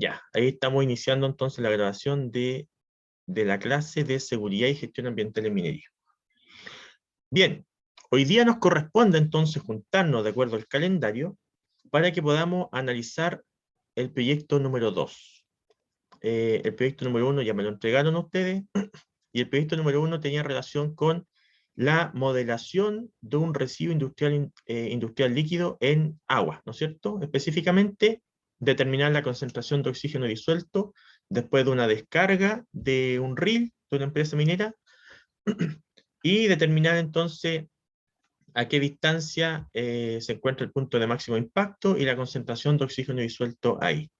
Ya, ahí estamos iniciando entonces la grabación de la clase de Seguridad y Gestión Ambiental en Minería. Bien, hoy día nos corresponde entonces juntarnos de acuerdo al calendario para que podamos analizar el proyecto número 2. El proyecto número 1 ya me lo entregaron a ustedes, y el proyecto número 1 tenía relación con la modelación de un residuo industrial líquido en agua, ¿no es cierto? Específicamente, determinar la concentración de oxígeno disuelto después de una descarga de un reel de una empresa minera y determinar entonces a qué distancia se encuentra el punto de máximo impacto y la concentración de oxígeno disuelto ahí.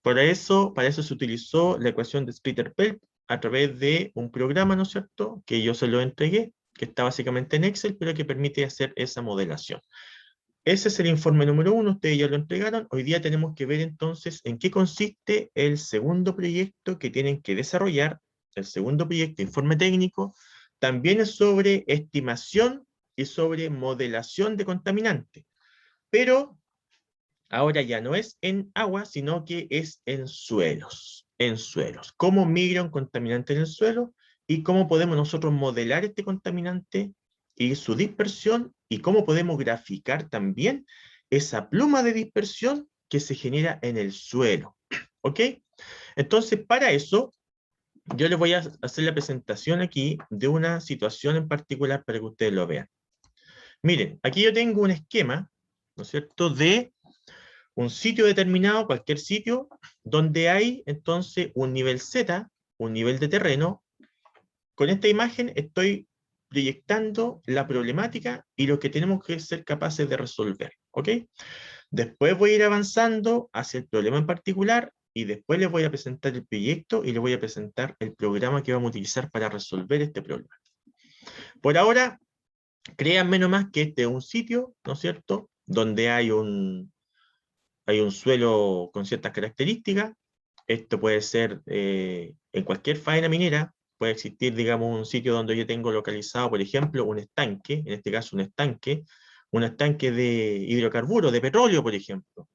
Para eso se utilizó la ecuación de Splitter-Pelt a través de un programa, ¿no es cierto?, que yo se lo entregué, que está básicamente en Excel, pero que permite hacer esa modelación. Ese es el informe número 1, ustedes ya lo entregaron. Hoy día tenemos que ver entonces en qué consiste el segundo proyecto que tienen que desarrollar. El segundo proyecto, informe técnico, también es sobre estimación y sobre modelación de contaminantes, pero ahora ya no es en agua, sino que es en suelos. En suelos. ¿Cómo migra un contaminante en el suelo? Y cómo podemos nosotros modelar este contaminante y su dispersión, y cómo podemos graficar también esa pluma de dispersión que se genera en el suelo. ¿Ok? Entonces, para eso, yo les voy a hacer la presentación aquí de una situación en particular para que ustedes lo vean. Miren, aquí yo tengo un esquema, ¿no es cierto?, de un sitio determinado, cualquier sitio, donde hay entonces un nivel Z, un nivel de terreno. Con esta imagen estoy proyectando la problemática y lo que tenemos que ser capaces de resolver, ¿ok? Después voy a ir avanzando hacia el problema en particular y después les voy a presentar el proyecto y les voy a presentar el programa que vamos a utilizar para resolver este problema. Por ahora, créanme nomás que este es un sitio, ¿no es cierto?, donde hay un suelo con ciertas características. Esto puede ser en cualquier faena minera, puede existir, digamos, un sitio donde yo tengo localizado, por ejemplo, un estanque, en este caso un estanque de hidrocarburos, de petróleo, por ejemplo.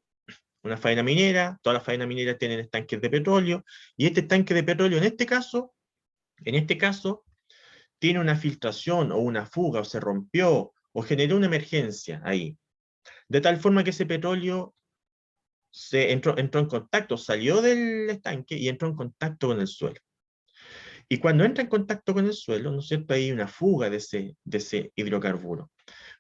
Una faena minera, todas las faenas mineras tienen estanques de petróleo, y este estanque de petróleo, en este caso, tiene una filtración o una fuga, o se rompió, o generó una emergencia ahí. De tal forma que ese petróleo entró en contacto, salió del estanque y entró en contacto con el suelo. Y cuando entra en contacto con el suelo, ¿no es cierto?, hay una fuga de ese hidrocarburo.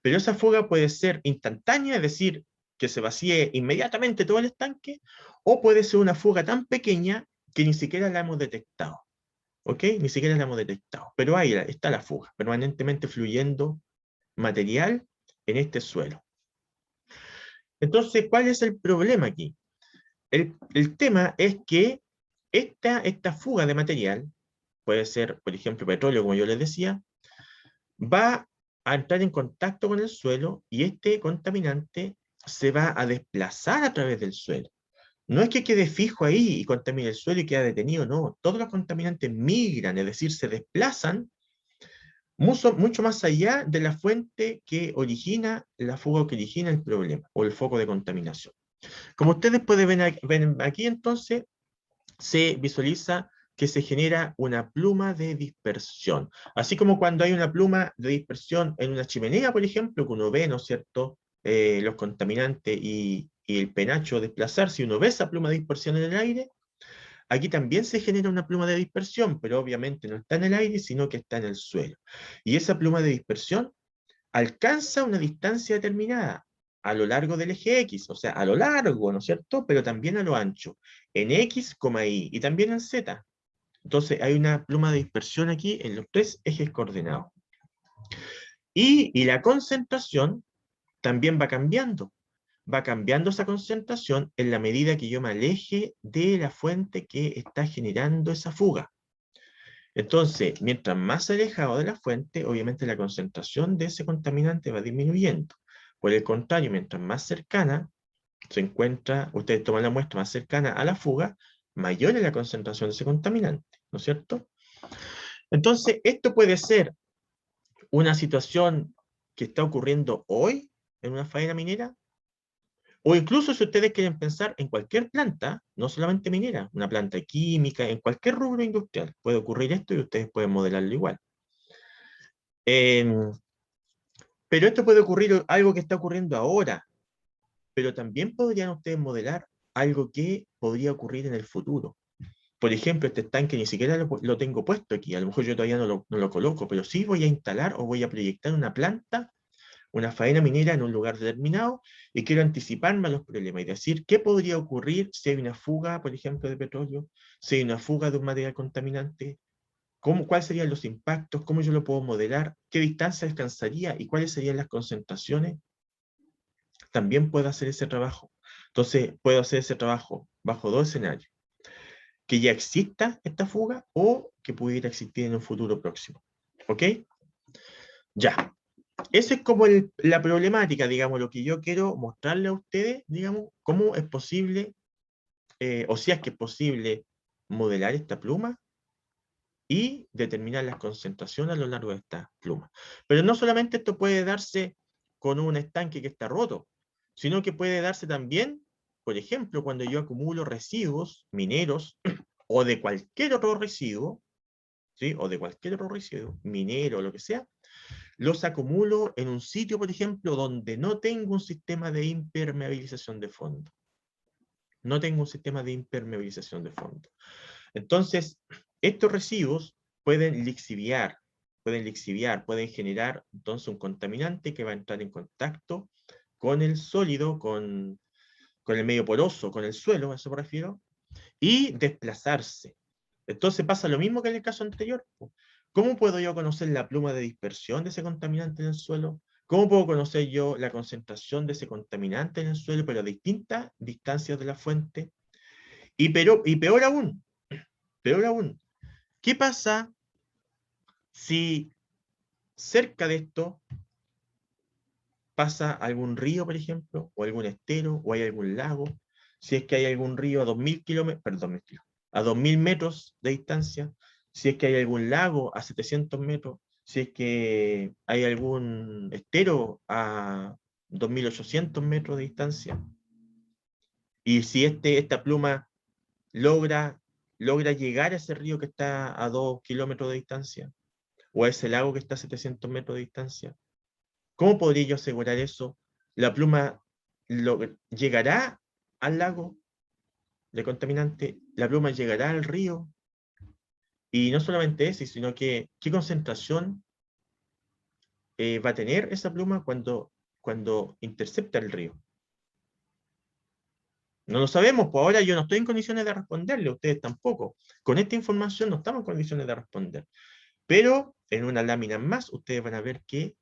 Pero esa fuga puede ser instantánea, es decir, que se vacíe inmediatamente todo el estanque, o puede ser una fuga tan pequeña que ni siquiera la hemos detectado. ¿Ok? Ni siquiera la hemos detectado. Pero ahí está la fuga, permanentemente fluyendo material en este suelo. Entonces, ¿cuál es el problema aquí? El tema es que esta fuga de material, puede ser, por ejemplo, petróleo, como yo les decía, va a entrar en contacto con el suelo y este contaminante se va a desplazar a través del suelo. No es que quede fijo ahí y contamine el suelo y queda detenido, no. Todos los contaminantes migran, es decir, se desplazan mucho más allá de la fuente que origina la fuga, que origina el problema o el foco de contaminación. Como ustedes pueden ver aquí, entonces, se visualiza que se genera una pluma de dispersión. Así como cuando hay una pluma de dispersión en una chimenea, por ejemplo, que uno ve, ¿no es cierto?, los contaminantes y el penacho desplazarse, uno ve esa pluma de dispersión en el aire. Aquí también se genera una pluma de dispersión, pero obviamente no está en el aire, sino que está en el suelo. Y esa pluma de dispersión alcanza una distancia determinada a lo largo del eje X, o sea, a lo largo, ¿no es cierto?, pero también a lo ancho, en X, Y, y también en Z. Entonces hay una pluma de dispersión aquí en los tres ejes coordenados. Y la concentración también va cambiando. Va cambiando esa concentración en la medida que yo me aleje de la fuente que está generando esa fuga. Entonces, mientras más alejado de la fuente, obviamente la concentración de ese contaminante va disminuyendo. Por el contrario, mientras más cercana se encuentra, ustedes toman la muestra más cercana a la fuga, mayor es la concentración de ese contaminante, ¿no es cierto? Entonces, esto puede ser una situación que está ocurriendo hoy en una faena minera, O incluso si ustedes quieren pensar en cualquier planta, no solamente minera, una planta química, en cualquier rubro industrial, puede ocurrir esto y ustedes pueden modelarlo igual. Pero esto puede ocurrir algo que está ocurriendo ahora, pero también podrían ustedes modelar algo que podría ocurrir en el futuro. Por ejemplo, este estanque ni siquiera lo tengo puesto aquí, a lo mejor yo todavía no lo coloco, pero sí voy a instalar o voy a proyectar una planta, una faena minera en un lugar determinado, y quiero anticiparme a los problemas y decir qué podría ocurrir si hay una fuga, por ejemplo, de petróleo, si hay una fuga de un material contaminante, cuáles serían los impactos, cómo yo lo puedo modelar, qué distancia alcanzaría y cuáles serían las concentraciones. También puedo hacer ese trabajo. Entonces, puedo hacer ese trabajo bajo dos escenarios: que ya exista esta fuga o que pudiera existir en un futuro próximo. ¿Ok? Ya. Esa es como la problemática, digamos, lo que yo quiero mostrarle a ustedes, digamos, cómo es posible, o si es que es posible, modelar esta pluma y determinar las concentraciones a lo largo de esta pluma. Pero no solamente esto puede darse con un estanque que está roto, sino que puede darse también, por ejemplo, cuando yo acumulo residuos mineros o de cualquier otro residuo, ¿sí? O de cualquier otro residuo, minero o lo que sea, los acumulo en un sitio, por ejemplo, donde no tengo un sistema de impermeabilización de fondo. No tengo un sistema de impermeabilización de fondo. Entonces, estos residuos pueden lixiviar, pueden generar entonces un contaminante que va a entrar en contacto con el sólido, con el medio poroso, con el suelo, a eso me refiero, y desplazarse. Entonces pasa lo mismo que en el caso anterior. ¿Cómo puedo yo conocer la pluma de dispersión de ese contaminante en el suelo? ¿Cómo puedo conocer yo la concentración de ese contaminante en el suelo, pero a distintas distancias de la fuente? Y peor aún, ¿qué pasa si cerca de esto pasa algún río, por ejemplo, o algún estero, o hay algún lago? Si es que hay algún río a 2000 kilómetros, perdón, a 2000 metros de distancia, si es que hay algún lago a 700 metros, si es que hay algún estero a 2800 metros de distancia, y si esta pluma logra, logra llegar a ese río que está a 2 kilómetros de distancia, o a ese lago que está a 700 metros de distancia, ¿cómo podría yo asegurar eso? ¿La pluma llegará al lago de contaminante? ¿La pluma llegará al río? Y no solamente eso, sino que qué concentración va a tener esa pluma cuando intercepta el río. No lo sabemos, pues ahora yo no estoy en condiciones de responderle, ustedes tampoco. Con esta información no estamos en condiciones de responder. Pero en una lámina más, ustedes van a ver que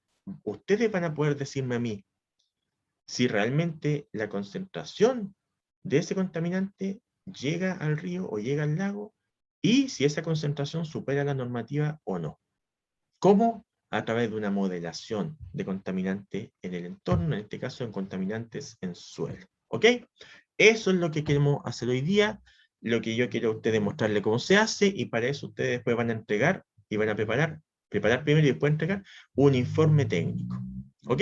ustedes van a poder decirme a mí si realmente la concentración de ese contaminante llega al río o llega al lago, y si esa concentración supera la normativa o no. ¿Cómo? A través de una modelación de contaminante en el entorno, en este caso en contaminantes en suelo. ¿Ok? Eso es lo que queremos hacer hoy día, lo que yo quiero a ustedes mostrarles cómo se hace, y para eso ustedes después van a entregar y van a preparar primero y después entregar un informe técnico. ¿Ok?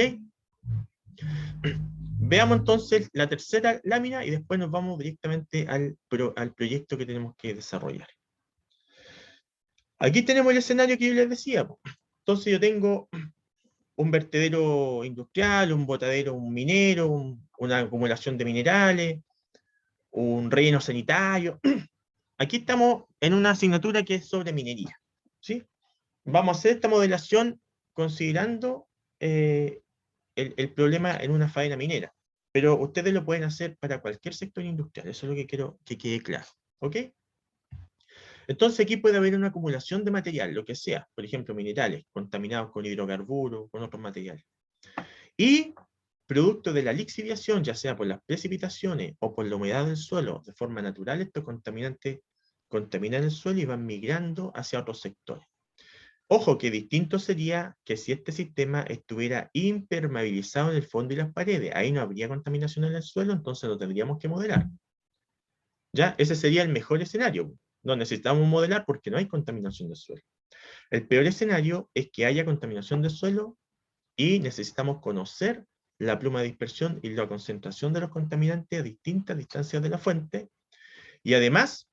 Veamos entonces la tercera lámina y después nos vamos directamente al proyecto que tenemos que desarrollar. Aquí tenemos el escenario que yo les decía. Entonces yo tengo un vertedero industrial, un botadero, un minero, una acumulación de minerales, un relleno sanitario. Aquí estamos en una asignatura que es sobre minería, ¿sí? Vamos a hacer esta modelación considerando el problema en una faena minera, pero ustedes lo pueden hacer para cualquier sector industrial, eso es lo que quiero que quede claro, ¿ok? Entonces aquí puede haber una acumulación de material, lo que sea, por ejemplo, minerales contaminados con hidrocarburos, con otros materiales. Y producto de la lixiviación, ya sea por las precipitaciones o por la humedad del suelo, de forma natural, estos contaminantes contaminan el suelo y van migrando hacia otros sectores. Ojo, que distinto sería que si este sistema estuviera impermeabilizado en el fondo y las paredes. Ahí no habría contaminación en el suelo, entonces lo tendríamos que modelar. ¿Ya? Ese sería el mejor escenario. No necesitamos modelar porque no hay contaminación del suelo. El peor escenario es que haya contaminación del suelo y necesitamos conocer la pluma de dispersión y la concentración de los contaminantes a distintas distancias de la fuente, y además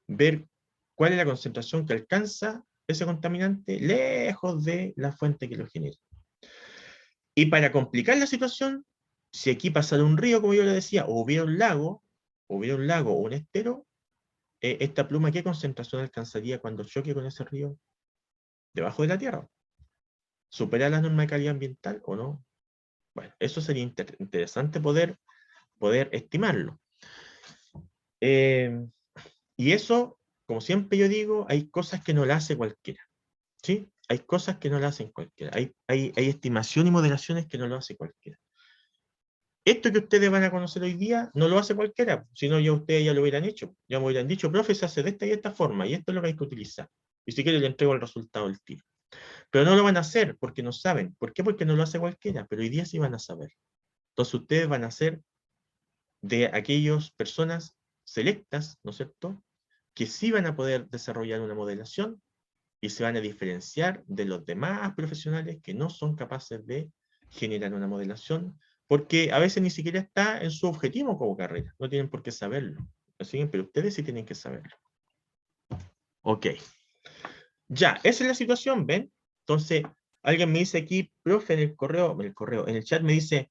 ver cuál es la concentración que alcanza ese contaminante lejos de la fuente que lo genera. Y para complicar la situación, si aquí pasara un río, como yo le decía, o hubiera un lago o un estero, esta pluma, ¿qué concentración alcanzaría cuando choque con ese río? Debajo de la tierra. ¿Supera la norma de calidad ambiental o no? Bueno, eso sería interesante poder estimarlo. Y eso, como siempre yo digo, hay cosas que no la hace cualquiera. ¿Sí? Hay cosas que no la hacen cualquiera. Hay estimación y modelaciones que no lo hace cualquiera. Esto que ustedes van a conocer hoy día no lo hace cualquiera, si no ya ustedes ya lo hubieran hecho. Ya me hubieran dicho, profe, se hace de esta y esta forma, y esto es lo que hay que utilizar. Y si quiere le entrego el resultado del tiro. Pero no lo van a hacer porque no saben. ¿Por qué? Porque no lo hace cualquiera, pero hoy día sí van a saber. Entonces ustedes van a ser de aquellas personas selectas, ¿no es cierto?, que sí van a poder desarrollar una modelación y se van a diferenciar de los demás profesionales que no son capaces de generar una modelación, porque a veces ni siquiera está en su objetivo como carrera, no tienen por qué saberlo, ¿sí? Pero ustedes sí tienen que saberlo. Ok. Ya, esa es la situación, ¿ven? Entonces, alguien me dice aquí, profe, en el chat me dice,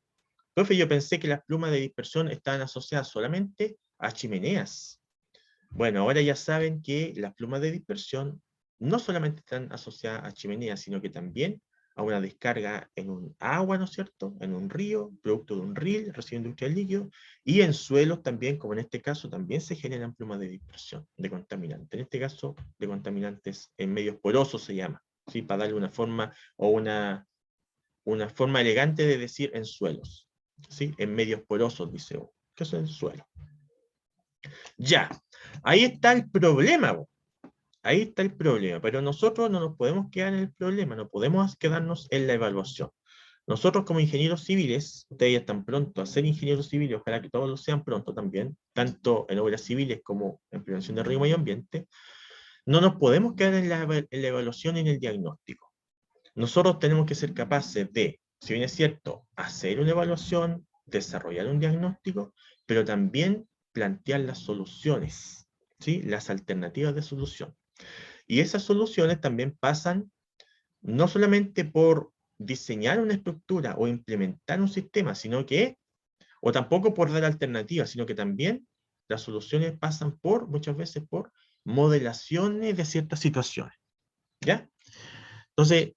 profe, yo pensé que las plumas de dispersión estaban asociadas solamente a chimeneas. Bueno, ahora ya saben que las plumas de dispersión no solamente están asociadas a chimeneas, sino que también a una descarga en un agua, ¿no es cierto?, en un río, producto de un RIL, residuo industrial líquido, y en suelos también, como en este caso, también se generan plumas de dispersión de contaminantes. En este caso, de contaminantes en medios porosos se llama, ¿sí?, para darle una forma o una forma elegante de decir en suelos, ¿sí?, en medios porosos, dice O, que es el suelo. Ya, ahí está el problema, ahí está el problema, pero nosotros no nos podemos quedar en el problema, no podemos quedarnos en la evaluación. Nosotros como ingenieros civiles, ustedes ya están pronto a ser ingenieros civiles, ojalá que todos lo sean pronto también, tanto en obras civiles como en prevención de riesgo y medio ambiente, no nos podemos quedar en la evaluación y en el diagnóstico. Nosotros tenemos que ser capaces de, si bien es cierto, hacer una evaluación, desarrollar un diagnóstico, pero también plantear las soluciones, ¿sí?, las alternativas de solución. Y esas soluciones también pasan no solamente por diseñar una estructura o implementar un sistema, sino que, o tampoco por dar alternativas, sino que también las soluciones pasan por, muchas veces, por modelaciones de ciertas situaciones. ¿Ya? Entonces,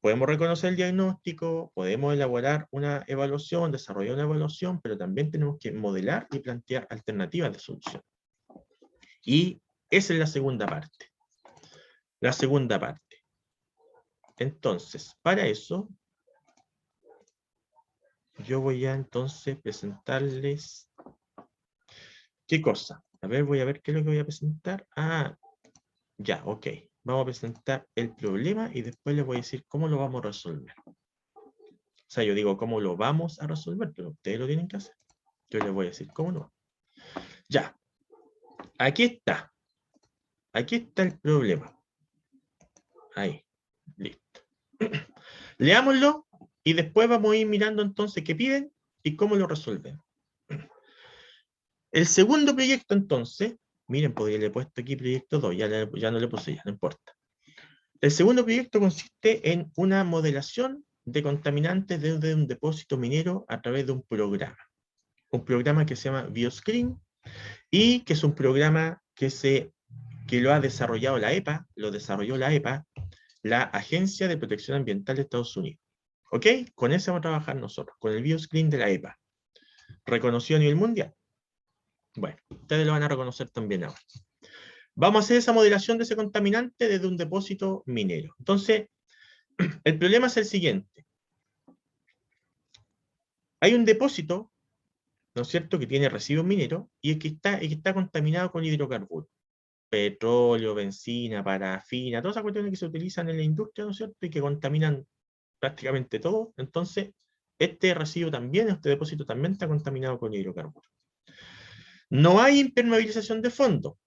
podemos reconocer el diagnóstico, podemos elaborar una evaluación, desarrollar una evaluación, pero también tenemos que modelar y plantear alternativas de solución. Y esa es la segunda parte. La segunda parte. Entonces, para eso, yo voy a entonces presentarles... ¿Qué cosa? A ver, voy a ver qué es lo que voy a presentar. Ah, ya, ok. Vamos a presentar el problema y después les voy a decir cómo lo vamos a resolver. O sea, yo digo cómo lo vamos a resolver, pero ustedes lo tienen que hacer. Yo les voy a decir cómo no. Ya. Aquí está. Aquí está el problema. Ahí. Listo. Leámoslo y después vamos a ir mirando entonces qué piden y cómo lo resuelven. El segundo proyecto entonces, miren, podría haberle puesto aquí proyecto 2, ya no le puse, ya no importa. El segundo proyecto consiste en una modelación de contaminantes desde un depósito minero a través de un programa. Un programa que se llama Bioscreen y que es un programa que lo ha desarrollado la EPA, lo desarrolló la EPA, la Agencia de Protección Ambiental de Estados Unidos. ¿Ok? Con eso vamos a trabajar nosotros, con el Bioscreen de la EPA. Reconocido a nivel mundial. Bueno, ustedes lo van a reconocer también ahora. Vamos a hacer esa modelación de ese contaminante desde un depósito minero. Entonces, el problema es el siguiente. Hay un depósito, ¿no es cierto?, que tiene residuos mineros y el que está contaminado con hidrocarburos. Petróleo, benzina, parafina, todas esas cuestiones que se utilizan en la industria, ¿no es cierto?, y que contaminan prácticamente todo. Entonces, este residuo también, este depósito también está contaminado con hidrocarburos. No hay impermeabilización de fondo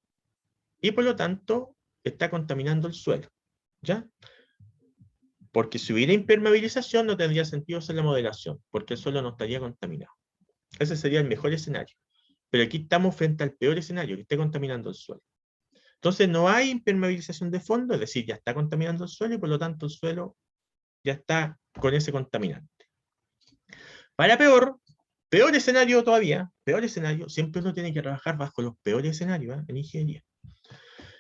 y por lo tanto está contaminando el suelo. ¿Ya? Porque si hubiera impermeabilización no tendría sentido hacer la modelación, porque el suelo no estaría contaminado. Ese sería el mejor escenario. Pero aquí estamos frente al peor escenario, que esté contaminando el suelo. Entonces no hay impermeabilización de fondo, es decir, ya está contaminando el suelo y por lo tanto el suelo ya está con ese contaminante. Para peor escenario todavía, peor escenario, siempre uno tiene que trabajar bajo los peores escenarios en ingeniería.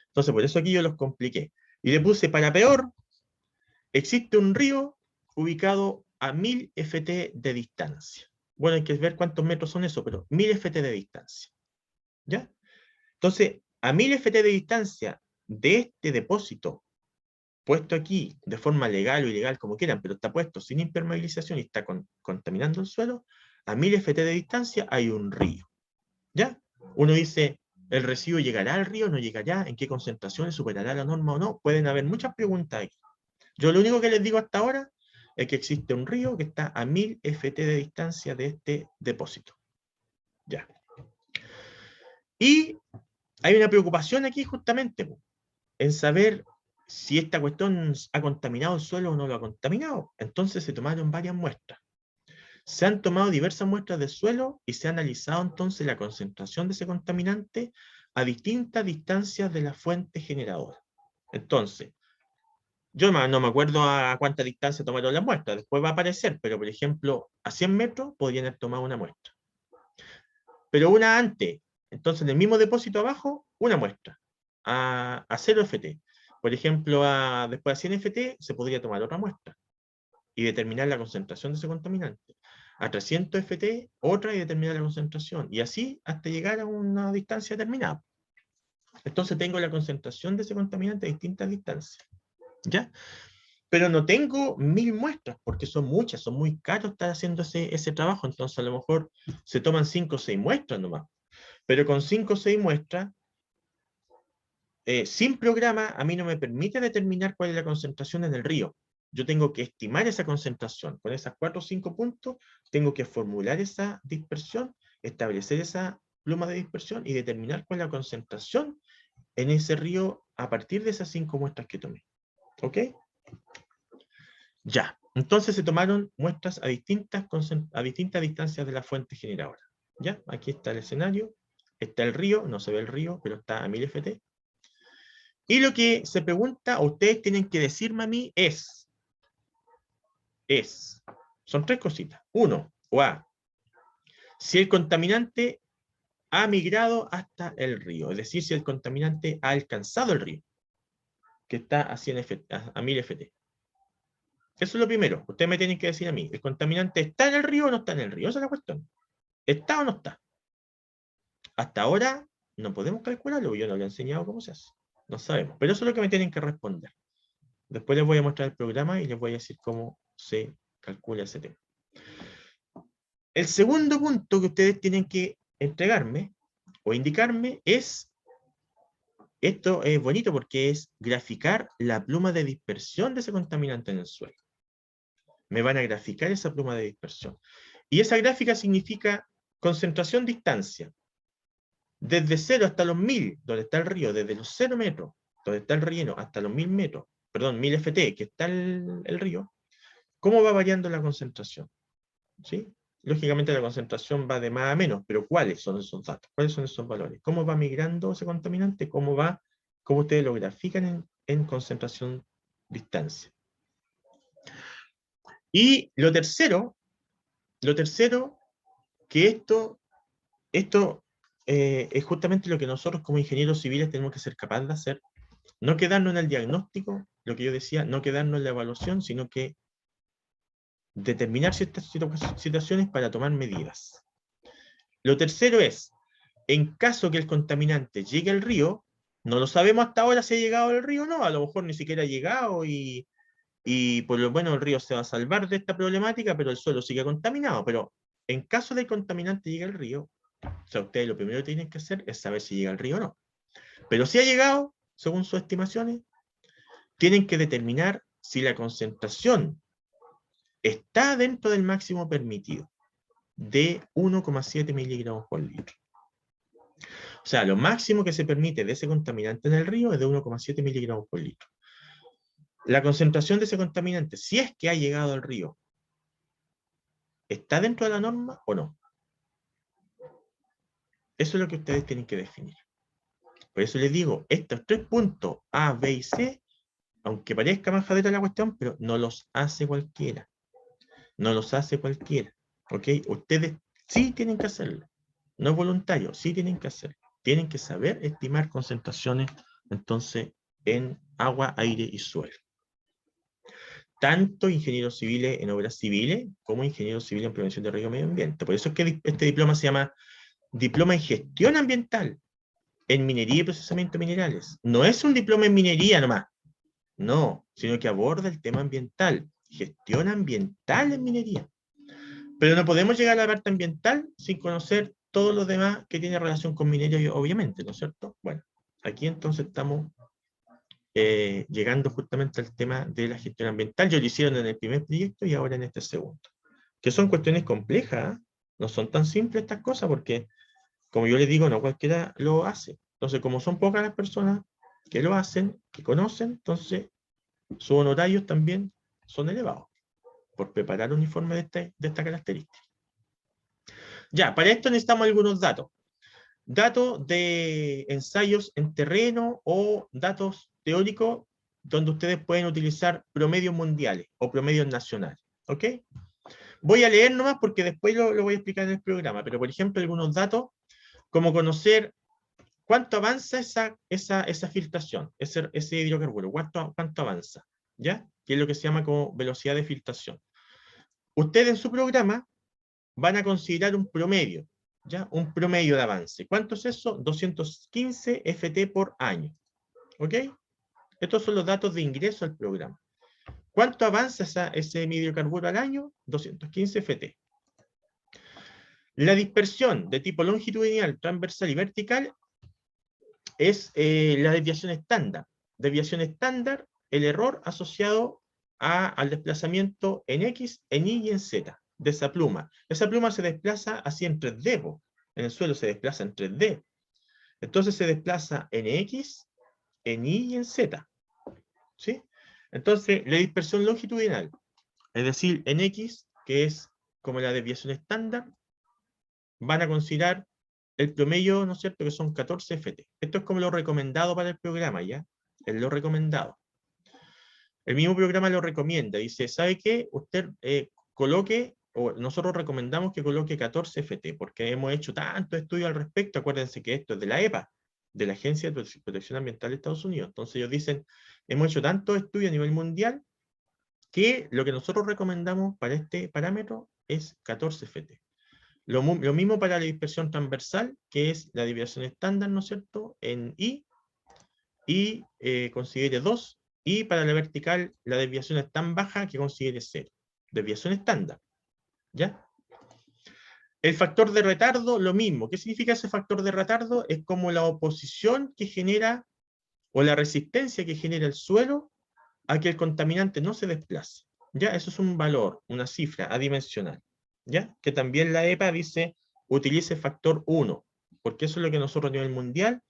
Entonces por eso aquí yo los compliqué. Y le puse para peor, existe un río ubicado a 1000 ft de distancia. Bueno, hay que ver cuántos metros son eso, pero 1000 ft de distancia. ¿Ya? Entonces, a 1000 ft de distancia de este depósito, puesto aquí de forma legal o ilegal, como quieran, pero está puesto sin impermeabilización y está contaminando el suelo, a 1000 ft de distancia hay un río. ¿Ya? Uno dice, ¿el residuo llegará al río? ¿No llegará? ¿En qué concentraciones? ¿Superará la norma o no? Pueden haber muchas preguntas aquí. Yo lo único que les digo hasta ahora es que existe un río que está a 1000 ft de distancia de este depósito. Ya. Y hay una preocupación aquí justamente en saber si esta cuestión ha contaminado el suelo o no lo ha contaminado. Entonces se tomaron varias muestras. Se han tomado diversas muestras del suelo y se ha analizado entonces la concentración de ese contaminante a distintas distancias de la fuente generadora. Entonces, yo no me acuerdo a cuánta distancia tomaron las muestras, después va a aparecer, pero por ejemplo, a 100 metros podrían haber tomado una muestra. Pero una antes, entonces en el mismo depósito abajo, una muestra, a 0 FT. Por ejemplo, después a 100 FT se podría tomar otra muestra y determinar la concentración de ese contaminante. A 300 FT, otra y determinar la concentración. Y así hasta llegar a una distancia determinada. Entonces tengo la concentración de ese contaminante a distintas distancias. ¿Ya? Pero no tengo 1000 muestras, porque son muchas, son muy caros estar haciendo ese trabajo, entonces a lo mejor se toman 5 o 6 muestras nomás. Pero con 5 o 6 muestras, sin programa, a mí no me permite determinar cuál es la concentración en el río. Yo tengo que estimar esa concentración. Con esas 4 o 5 puntos, tengo que formular esa dispersión, establecer esa pluma de dispersión y determinar cuál es la concentración en ese río a partir de esas 5 muestras que tomé. ¿Ok? Ya. Entonces se tomaron muestras a distintas distancias de la fuente generadora. ¿Ya? Aquí está el escenario. Está el río, no se ve el río, pero está a 1000 ft. Y lo que se pregunta, o ustedes tienen que decirme a mí, son 3 cositas. 1, o A, si el contaminante ha migrado hasta el río, es decir, si el contaminante ha alcanzado el río, que está a 100 ft, a 1000 ft. Eso es lo primero. Ustedes me tienen que decir a mí, ¿el contaminante está en el río o no está en el río? Esa es la cuestión. ¿Está o no está? Hasta ahora no podemos calcularlo, yo no le he enseñado cómo se hace. No sabemos, pero eso es lo que me tienen que responder. Después les voy a mostrar el programa y les voy a decir cómo se calcula ese tema. El segundo punto que ustedes tienen que entregarme o indicarme es, esto es bonito porque es graficar la pluma de dispersión de ese contaminante en el suelo. Me van a graficar esa pluma de dispersión. Y esa gráfica significa concentración-distancia. Desde 0 hasta los 1000, donde está el río, desde los 0 metros, donde está el relleno, hasta los 1000 metros, perdón, 1000 FT, que está el río, ¿cómo va variando la concentración? ¿Sí? Lógicamente la concentración va de más a menos, pero ¿cuáles son esos datos? ¿Cuáles son esos valores? ¿Cómo va migrando ese contaminante? ¿Cómo ustedes lo grafican en concentración-distancia? Y lo tercero, que esto es justamente lo que nosotros como ingenieros civiles tenemos que ser capaces de hacer. No quedarnos en el diagnóstico, lo que yo decía, no quedarnos en la evaluación, sino que determinar ciertas situaciones para tomar medidas. Lo tercero es, en caso que el contaminante llegue al río, no lo sabemos hasta ahora si ha llegado al río o no, a lo mejor ni siquiera ha llegado y por lo bueno el río se va a salvar de esta problemática, pero el suelo sigue contaminado. Pero en caso de que el contaminante llegue al río, o sea, ustedes lo primero que tienen que hacer es saber si llega al río o no. Pero si ha llegado, según sus estimaciones, tienen que determinar si la concentración está dentro del máximo permitido de 1,7 miligramos por litro. O sea, lo máximo que se permite de ese contaminante en el río es de 1,7 miligramos por litro. la concentración de ese contaminante, si es que ha llegado al río, ¿está dentro de la norma o no? Eso es lo que ustedes tienen que definir. Por eso les digo, estos 3 puntos, A, B y C, aunque parezca majadera la cuestión, pero no los hace cualquiera. No los hace cualquiera. ¿Ok? Ustedes sí tienen que hacerlo. No es voluntario, sí tienen que hacerlo. Tienen que saber estimar concentraciones, entonces, en agua, aire y suelo. Tanto ingenieros civiles en obras civiles, como ingenieros civiles en prevención de riesgo y medio ambiente. Por eso es que este diploma se llama Diploma en Gestión Ambiental, en Minería y Procesamiento de Minerales. No es un diploma en minería nomás, no, sino que aborda el tema ambiental, gestión ambiental en minería. Pero no podemos llegar a la parte ambiental sin conocer todo lo demás que tiene relación con minería, obviamente, ¿no es cierto? Bueno, aquí entonces estamos llegando justamente al tema de la gestión ambiental. Yo lo hicieron en el primer proyecto y ahora en este segundo. Que son cuestiones complejas, ¿eh? No son tan simples estas cosas porque, como yo les digo, no cualquiera lo hace. Entonces, como son pocas las personas que lo hacen, que conocen, entonces sus honorarios también son elevados por preparar un informe de esta característica. Ya, para esto necesitamos algunos datos. Datos de ensayos en terreno o datos teóricos donde ustedes pueden utilizar promedios mundiales o promedios nacionales. ¿Ok? Voy a leer nomás porque después lo voy a explicar en el programa, pero por ejemplo algunos datos como conocer cuánto avanza esa filtración, ese hidrocarburo, cuánto avanza, ¿ya? Que es lo que se llama como velocidad de filtración. Ustedes en su programa van a considerar un promedio, ¿ya? Un promedio de avance. ¿Cuánto es eso? 215 FT por año. ¿Ok? Estos son los datos de ingreso al programa. ¿Cuánto avanza ese hidrocarburo al año? 215 FT. La dispersión de tipo longitudinal, transversal y vertical es la desviación estándar. Desviación estándar, el error asociado al desplazamiento en X, en Y y en Z de esa pluma. Esa pluma se desplaza así en 3D, en el suelo se desplaza en 3D. Entonces se desplaza en X, en Y y en Z. ¿Sí? Entonces, la dispersión longitudinal, es decir, en X, que es como la desviación estándar, van a considerar el promedio, ¿no es cierto?, que son 14 FT. Esto es como lo recomendado para el programa, ¿ya? Es lo recomendado. El mismo programa lo recomienda. Dice, ¿sabe qué? Usted coloque, o nosotros recomendamos que coloque 14 FT, porque hemos hecho tanto estudio al respecto. Acuérdense que esto es de la EPA, de la Agencia de Protección Ambiental de Estados Unidos. Entonces ellos dicen, hemos hecho tanto estudio a nivel mundial, que lo que nosotros recomendamos para este parámetro es 14 FT. Lo mismo para la dispersión transversal, que es la desviación estándar, ¿no es cierto?, en I, y considere 2, y para la vertical la desviación es tan baja que considere 0. Desviación estándar, ¿ya? El factor de retardo, lo mismo. ¿Qué significa ese factor de retardo? Es como la oposición que genera, o la resistencia que genera el suelo a que el contaminante no se desplace. ¿Ya? Eso es un valor, una cifra adimensional. ¿Ya? Que también la EPA dice, utilice factor 1, porque eso es lo que nosotros a nivel mundial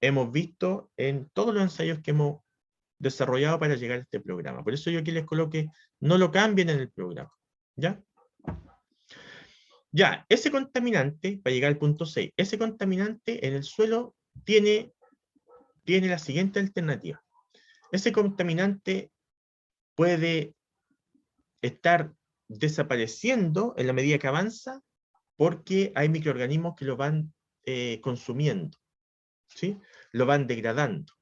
hemos visto en todos los ensayos que hemos desarrollado para llegar a este programa. Por eso yo aquí les coloque, no lo cambien en el programa. ¿Ya? Ya, ese contaminante, para llegar al punto 6, ese contaminante en el suelo tiene la siguiente alternativa. Ese contaminante puede estar desapareciendo en la medida que avanza porque hay microorganismos que lo van consumiendo, ¿sí? Lo van degradando.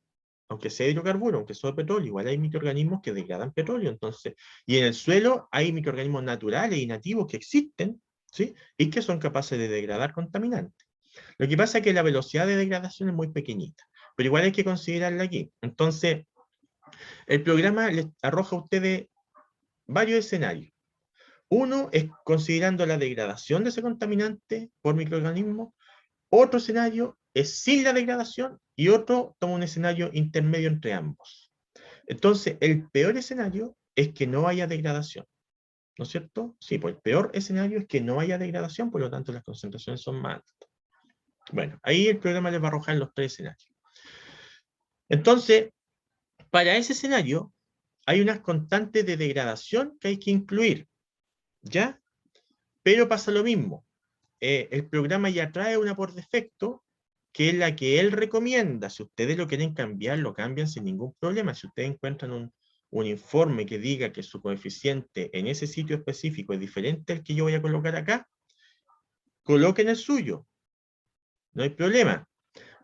Aunque sea hidrocarburo, aunque sea petróleo, igual hay microorganismos que degradan petróleo. Entonces, y en el suelo hay microorganismos naturales y nativos que existen, ¿sí? Y que son capaces de degradar contaminantes. Lo que pasa es que la velocidad de degradación es muy pequeñita, pero igual hay que considerarla aquí. Entonces, el programa les arroja a ustedes varios escenarios. Uno es considerando la degradación de ese contaminante por microorganismos. Otro escenario es sin la degradación y otro toma un escenario intermedio entre ambos. Entonces, el peor escenario es que no haya degradación. ¿No es cierto? Sí, pues el peor escenario es que no haya degradación, por lo tanto las concentraciones son más altas. Bueno, ahí el programa les va a arrojar los 3 escenarios. Entonces, para ese escenario, hay unas constantes de degradación que hay que incluir, ¿ya? Pero pasa lo mismo. El programa ya trae una por defecto, que es la que él recomienda. Si ustedes lo quieren cambiar, lo cambian sin ningún problema. Si ustedes encuentran un informe que diga que su coeficiente en ese sitio específico es diferente al que yo voy a colocar acá, coloquen el suyo. No hay problema.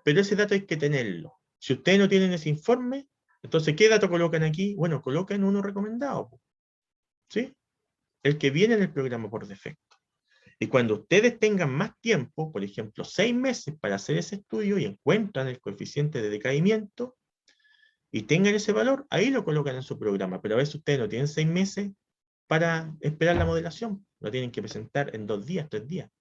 Pero ese dato hay que tenerlo. Si ustedes no tienen ese informe, entonces, ¿qué dato colocan aquí? Bueno, colocan uno recomendado, ¿sí? El que viene en el programa por defecto. Y cuando ustedes tengan más tiempo, por ejemplo, 6 meses para hacer ese estudio y encuentran el coeficiente de decaimiento y tengan ese valor, ahí lo colocan en su programa. Pero a veces ustedes no tienen 6 meses para esperar la modelación. Lo tienen que presentar en 2 días, 3 días.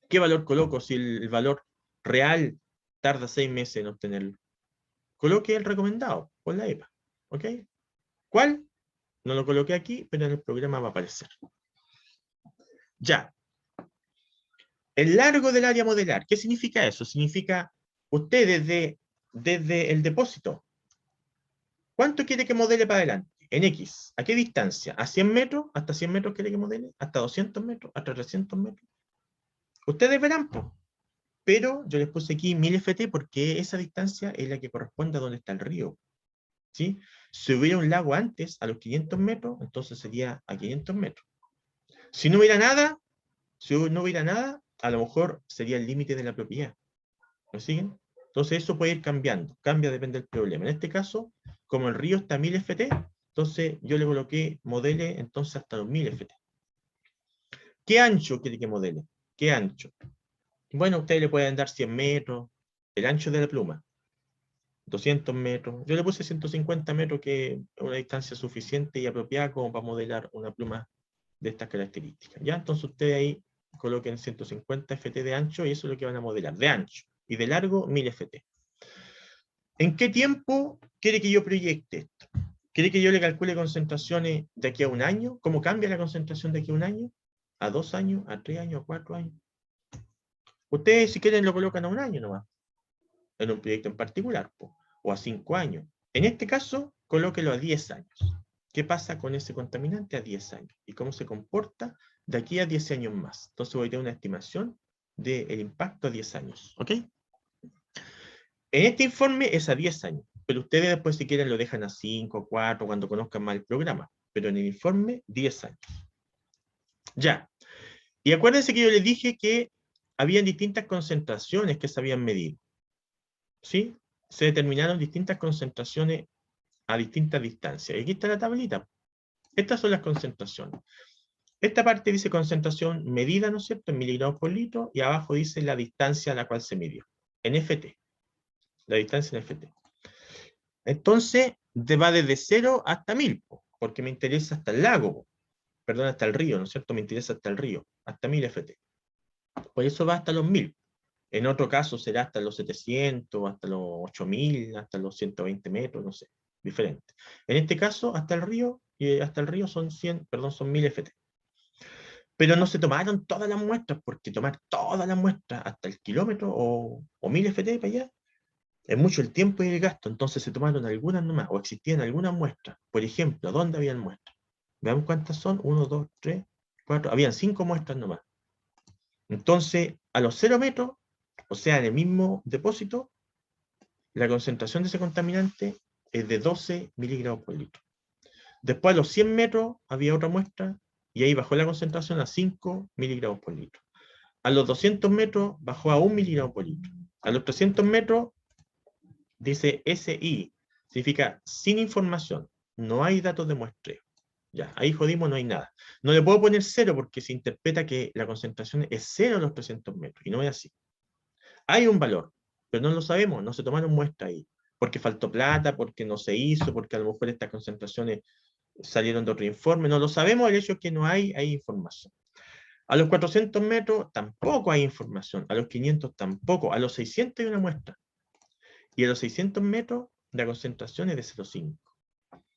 ¿Qué valor coloco si el valor real tarda 6 meses en obtenerlo? Coloque el recomendado por la EPA. ¿Ok? ¿Cuál? No lo coloqué aquí, pero en el programa va a aparecer. Ya. El largo del área modelar. ¿Qué significa eso? Significa usted desde el depósito. ¿Cuánto quiere que modele para adelante? En X. ¿A qué distancia? ¿A 100 metros? ¿Hasta 100 metros quiere que modele? ¿Hasta 200 metros? ¿Hasta 300 metros? Ustedes verán, pues. Pero yo les puse aquí 1000 FT porque esa distancia es la que corresponde a donde está el río. ¿Sí? Si hubiera un lago antes, a los 500 metros, entonces sería a 500 metros. Si no hubiera nada, a lo mejor sería el límite de la propiedad. ¿Lo siguen? Entonces eso puede ir cambiando. Cambia, depende del problema. En este caso, como el río está a 1000 FT, entonces yo le coloqué modele entonces hasta los 1000 FT. ¿Qué ancho quiere que modele? ¿Qué ancho? Bueno, ustedes le pueden dar 100 metros, el ancho de la pluma. 200 metros. Yo le puse 150 metros, que es una distancia suficiente y apropiada como para modelar una pluma de estas características. ¿Ya? Entonces ustedes ahí coloquen 150 FT de ancho y eso es lo que van a modelar, de ancho. Y de largo, 1000 FT. ¿En qué tiempo quiere que yo proyecte esto? ¿Quiere que yo le calcule concentraciones de aquí a un año? ¿Cómo cambia la concentración de aquí a un año? ¿A 2 años? ¿A 3 años? ¿A 4 años? Ustedes, si quieren, lo colocan a un año nomás, en un proyecto en particular, o a 5 años. En este caso, colóquelo a 10 años. ¿Qué pasa con ese contaminante a 10 años? ¿Y cómo se comporta de aquí a 10 años más? Entonces voy a tener una estimación del impacto a 10 años. ¿Ok? En este informe es a 10 años, pero ustedes después si quieren lo dejan a 5, 4, cuando conozcan más el programa. Pero en el informe, 10 años. Ya. Y acuérdense que yo les dije que habían distintas concentraciones que se habían medido. ¿Sí? Se determinaron distintas concentraciones a distintas distancias. Y aquí está la tablita. Estas son las concentraciones. Esta parte dice concentración medida, ¿no es cierto?, en miligramos por litro, y abajo dice la distancia a la cual se midió, en FT. La distancia en FT. Entonces, va desde 0 hasta 1000, porque me interesa hasta el lago, perdón, hasta el río, ¿no es cierto? Me interesa hasta el río, hasta 1000 FT. Por eso va hasta los 1000. En otro caso será hasta los 700, hasta los 8000, hasta los 120 metros, no sé, diferente. En este caso, hasta el río son 100, perdón, son 1000 FT. Pero no se tomaron todas las muestras, porque tomar todas las muestras hasta el kilómetro o 1000 FT para allá es mucho el tiempo y el gasto. Entonces se tomaron algunas nomás, o existían algunas muestras. Por ejemplo, ¿dónde habían muestras? Veamos cuántas son: 1, 2, 3, 4, habían 5 muestras nomás. Entonces, a los 0 metros, o sea, en el mismo depósito, la concentración de ese contaminante es de 12 miligramos por litro. Después, a los 100 metros, había otra muestra, y ahí bajó la concentración a 5 miligramos por litro. A los 200 metros, bajó a 1 miligramo por litro. A los 300 metros, dice SI, significa sin información, no hay datos de muestreo. Ya, ahí jodimos, no hay nada. No le puedo poner 0 porque se interpreta que la concentración es 0 a los 300 metros, y no es así. Hay un valor, pero no lo sabemos, no se tomaron muestra ahí, porque faltó plata, porque no se hizo, porque a lo mejor estas concentraciones salieron de otro informe, no lo sabemos. El hecho es que no hay información. A los 400 metros tampoco hay información, a los 500 tampoco, a los 600 hay una muestra, y a los 600 metros la concentración es de 0,5.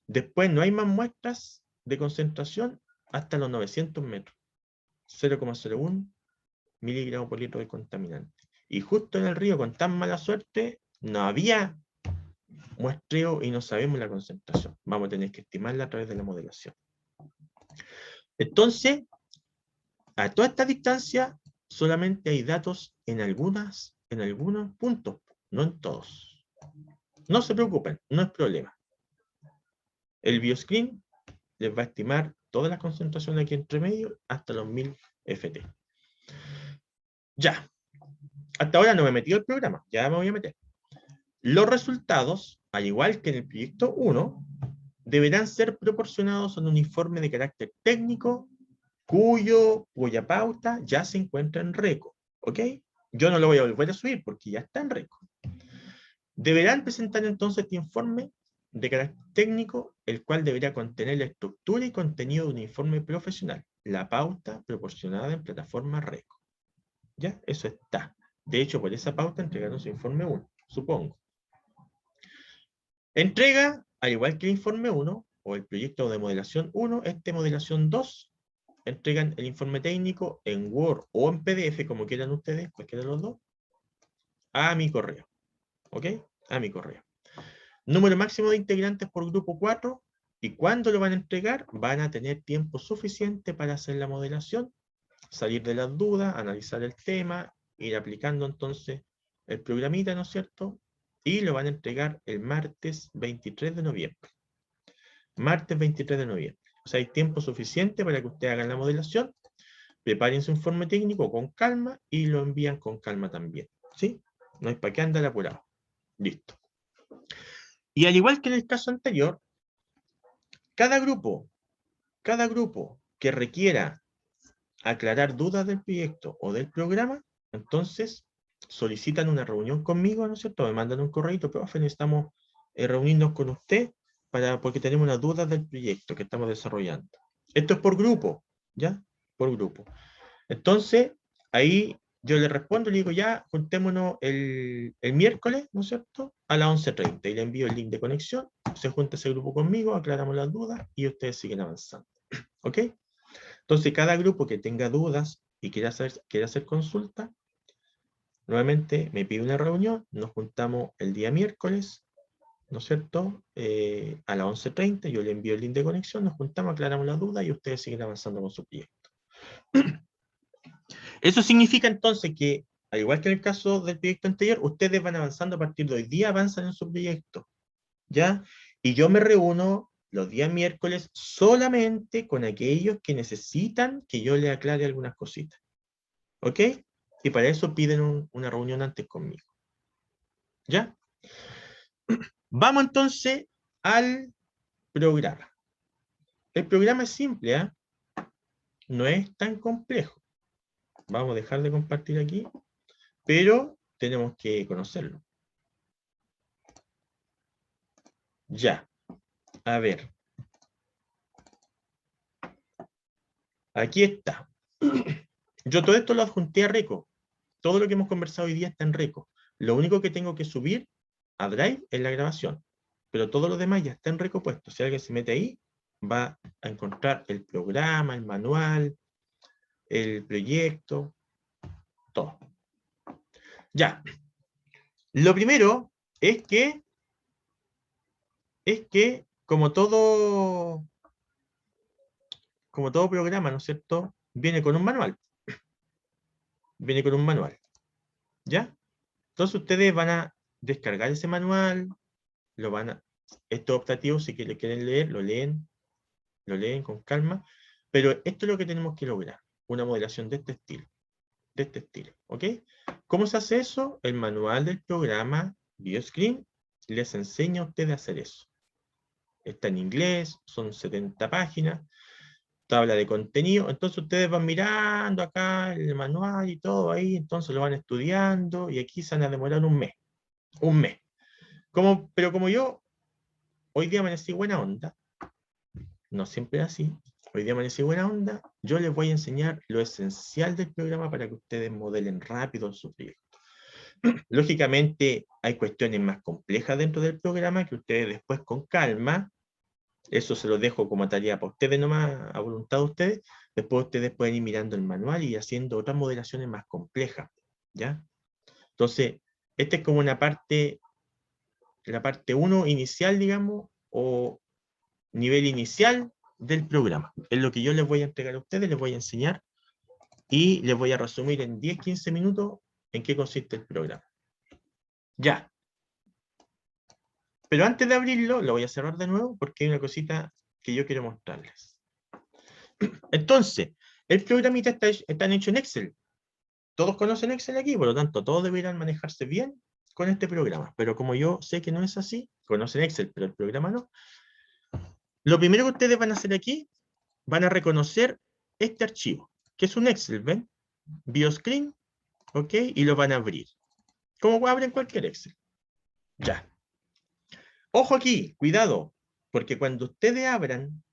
Después no hay más muestras de concentración hasta los 900 metros, 0,01 miligramos por litro de contaminante. Y justo en el río, con tan mala suerte, no había muestreo y no sabemos la concentración. Vamos a tener que estimarla a través de la modelación. Entonces, a toda esta distancia, solamente hay datos en algunos puntos, no en todos. No se preocupen, no es problema. El bioscreen les va a estimar todas las concentraciones aquí entre medio hasta los 1000 FT. Ya. Hasta ahora no me he metido al programa, ya me voy a meter. Los resultados, al igual que en el proyecto 1, deberán ser proporcionados a un informe de carácter técnico cuya pauta ya se encuentra en RECO. ¿Ok? Yo no lo voy a volver a subir porque ya está en RECO. Deberán presentar entonces este informe de carácter técnico, el cual deberá contener la estructura y contenido de un informe profesional, la pauta proporcionada en plataforma RECO. ¿Ya? Eso está. De hecho, por esa pauta entregaron su informe 1, supongo. Entrega, al igual que el informe 1, o el proyecto de modelación 1, modelación 2, entregan el informe técnico en Word o en PDF, como quieran ustedes, cualquiera de los dos, a mi correo. ¿Ok? A mi correo. Número máximo de integrantes por grupo 4, y cuando lo van a entregar, van a tener tiempo suficiente para hacer la modelación, salir de las dudas, analizar el tema, ir aplicando entonces el programita, ¿no es cierto? Y lo van a entregar el martes 23 de noviembre. Martes 23 de noviembre. O sea, hay tiempo suficiente para que ustedes hagan la modelación, preparen su informe técnico con calma y lo envían con calma también. ¿Sí? No hay para qué andar apurado. Listo. Y al igual que en el caso anterior, cada grupo que requiera aclarar dudas del proyecto o del programa, entonces solicitan una reunión conmigo, ¿no es cierto? Me mandan un correo, profe, necesitamos reunirnos con usted porque tenemos unas dudas del proyecto que estamos desarrollando. Esto es por grupo, ¿ya? Por grupo. Entonces, ahí yo le respondo, le digo, ya, juntémonos el miércoles, ¿no es cierto? A las 11:30, y le envío el link de conexión, se junta ese grupo conmigo, aclaramos las dudas, y ustedes siguen avanzando. ¿Ok? Entonces, cada grupo que tenga dudas y quiera hacer consulta, nuevamente me pide una reunión, nos juntamos el día miércoles, ¿no es cierto? A las 11:30, yo le envío el link de conexión, nos juntamos, aclaramos las dudas y ustedes siguen avanzando con su proyecto. Eso significa entonces que, al igual que en el caso del proyecto anterior, ustedes van avanzando a partir de hoy día, avanzan en su proyecto, ¿ya? Y yo me reúno los días miércoles solamente con aquellos que necesitan que yo les aclare algunas cositas. ¿Ok? Y para eso piden una reunión antes conmigo. ¿Ya? Vamos entonces al programa. El programa es simple, ¿eh? No es tan complejo. Vamos a dejar de compartir aquí, pero tenemos que conocerlo. Ya. A ver. Aquí está. Yo todo esto lo adjunté a RECO. Todo lo que hemos conversado hoy día está en RECO. Lo único que tengo que subir a Drive es la grabación. Pero todo lo demás ya está en RECO puesto. Si alguien se mete ahí, va a encontrar el programa, el manual, el proyecto, todo. Ya. Lo primero es que como todo programa, ¿no es cierto? Viene con un manual. Viene con un manual. ¿Ya? Entonces ustedes van a descargar ese manual, esto es optativo, si lo quieren leer, lo leen con calma, pero esto es lo que tenemos que lograr, una modelación de este estilo, ¿ok? ¿Cómo se hace eso? El manual del programa Bioscreen les enseña a ustedes a hacer eso. Está en inglés, son 70 páginas, tabla de contenido, entonces ustedes van mirando acá el manual y todo ahí, entonces lo van estudiando, y aquí se van a demorar un mes. Pero como yo hoy día amanecí buena onda, no siempre así, hoy día amanecí buena onda, yo les voy a enseñar lo esencial del programa para que ustedes modelen rápido su proyecto. Lógicamente hay cuestiones más complejas dentro del programa que ustedes después con calma, eso se lo dejo como tarea para ustedes nomás, a voluntad de ustedes, después ustedes pueden ir mirando el manual y haciendo otras modelaciones más complejas, ¿ya? Entonces, esta es como una parte la parte 1 inicial, digamos, o nivel inicial del programa. Es lo que yo les voy a entregar a ustedes, les voy a enseñar y les voy a resumir en 10-15 minutos en qué consiste el programa. Ya. Pero antes de abrirlo, lo voy a cerrar de nuevo porque hay una cosita que yo quiero mostrarles. Entonces, el programita está hecho en Excel. Todos conocen Excel aquí, por lo tanto, todos deberán manejarse bien con este programa. Pero como yo sé que no es así, conocen Excel, pero el programa no. Lo primero que ustedes van a hacer aquí, van a reconocer este archivo, que es un Excel, ¿ven? Bioscreen, ¿ok? Y lo van a abrir. Como abren cualquier Excel. Ya. Ojo aquí, cuidado, porque cuando ustedes abran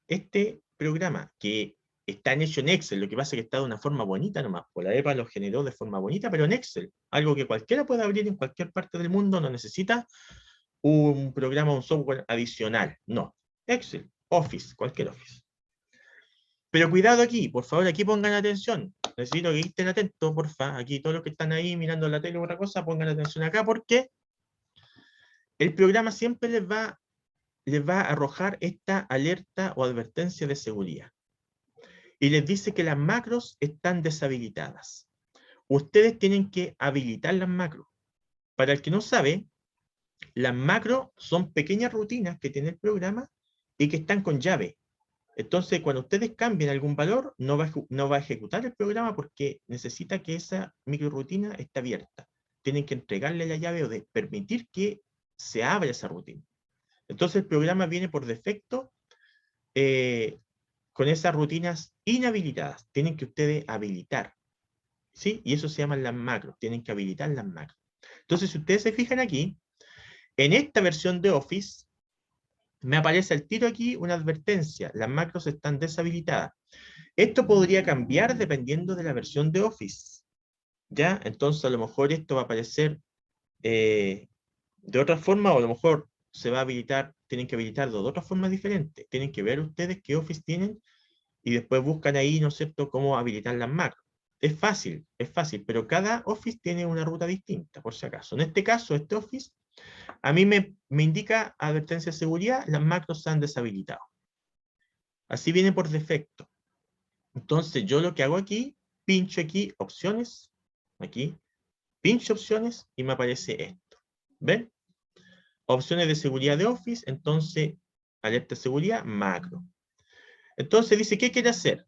este programa, que está hecho en Excel, lo que pasa es que está de una forma bonita nomás, pues la EPA lo generó de forma bonita, pero en Excel, algo que cualquiera puede abrir en cualquier parte del mundo, no necesita un programa, un software adicional, no. Excel, Office, cualquier Office. Pero cuidado aquí, por favor, aquí pongan atención. Necesito que estén atentos, porfa. Aquí todos los que están ahí mirando la tele o otra cosa, pongan atención acá, porque el programa siempre les va a arrojar esta alerta o advertencia de seguridad. Y les dice que las macros están deshabilitadas. Ustedes tienen que habilitar las macros. Para el que no sabe, las macros son pequeñas rutinas que tiene el programa y que están con llave. Entonces, cuando ustedes cambien algún valor, no va a ejecutar el programa porque necesita que esa microrutina esté abierta. Tienen que entregarle la llave o permitir que se abra esa rutina. Entonces, el programa viene por defecto con esas rutinas inhabilitadas. Tienen que ustedes habilitar. ¿Sí? Y eso se llaman las macros. Tienen que habilitar las macros. Entonces, si ustedes se fijan aquí, en esta versión de Office, me aparece al tiro aquí una advertencia. Las macros están deshabilitadas. Esto podría cambiar dependiendo de la versión de Office. ¿Ya? Entonces, a lo mejor esto va a aparecer de otra forma, o a lo mejor se va a habilitar, tienen que habilitarlo de otra forma diferente. Tienen que ver ustedes qué Office tienen y después buscan ahí, ¿no es cierto?, cómo habilitar las macros. Es fácil, pero cada Office tiene una ruta distinta, por si acaso. En este caso, este Office, a mí me indica advertencia de seguridad, las macros se han deshabilitado. Así viene por defecto. Entonces, yo lo que hago aquí, pincho aquí, opciones, aquí, pincho opciones y me aparece esto. ¿Ven? Opciones de seguridad de Office, entonces, alerta de seguridad, macro. Entonces dice, ¿qué quiere hacer?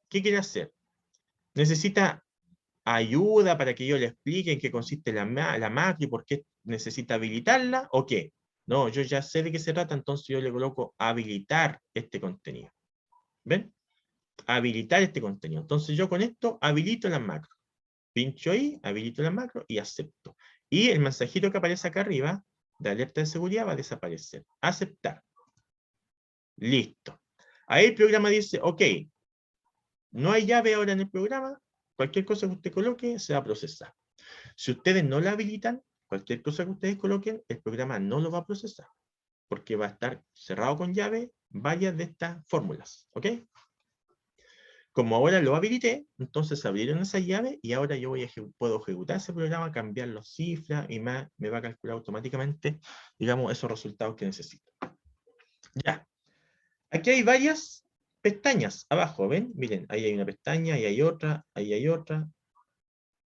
¿Qué quiere hacer? Necesita ayuda para que yo le explique en qué consiste la macro y por qué necesita habilitarla, ¿o qué? No, yo ya sé de qué se trata, entonces yo le coloco habilitar este contenido. ¿Ven? Habilitar este contenido. Entonces yo con esto habilito las macros. Pincho ahí, habilito las macros y acepto. Y el mensajito que aparece acá arriba, de alerta de seguridad, va a desaparecer. Aceptar. Listo. Ahí el programa dice, ok, no hay llave ahora en el programa, cualquier cosa que usted coloque se va a procesar. Si ustedes no la habilitan, cualquier cosa que ustedes coloquen, el programa no lo va a procesar, porque va a estar cerrado con llave varias de estas fórmulas, ¿ok? Como ahora lo habilité, entonces abrieron esa llave y ahora yo puedo ejecutar ese programa, cambiar las cifras y me va a calcular automáticamente, digamos, esos resultados que necesito. Ya. Aquí hay varias pestañas abajo, ¿ven? Miren, ahí hay una pestaña, ahí hay otra, ahí hay otra.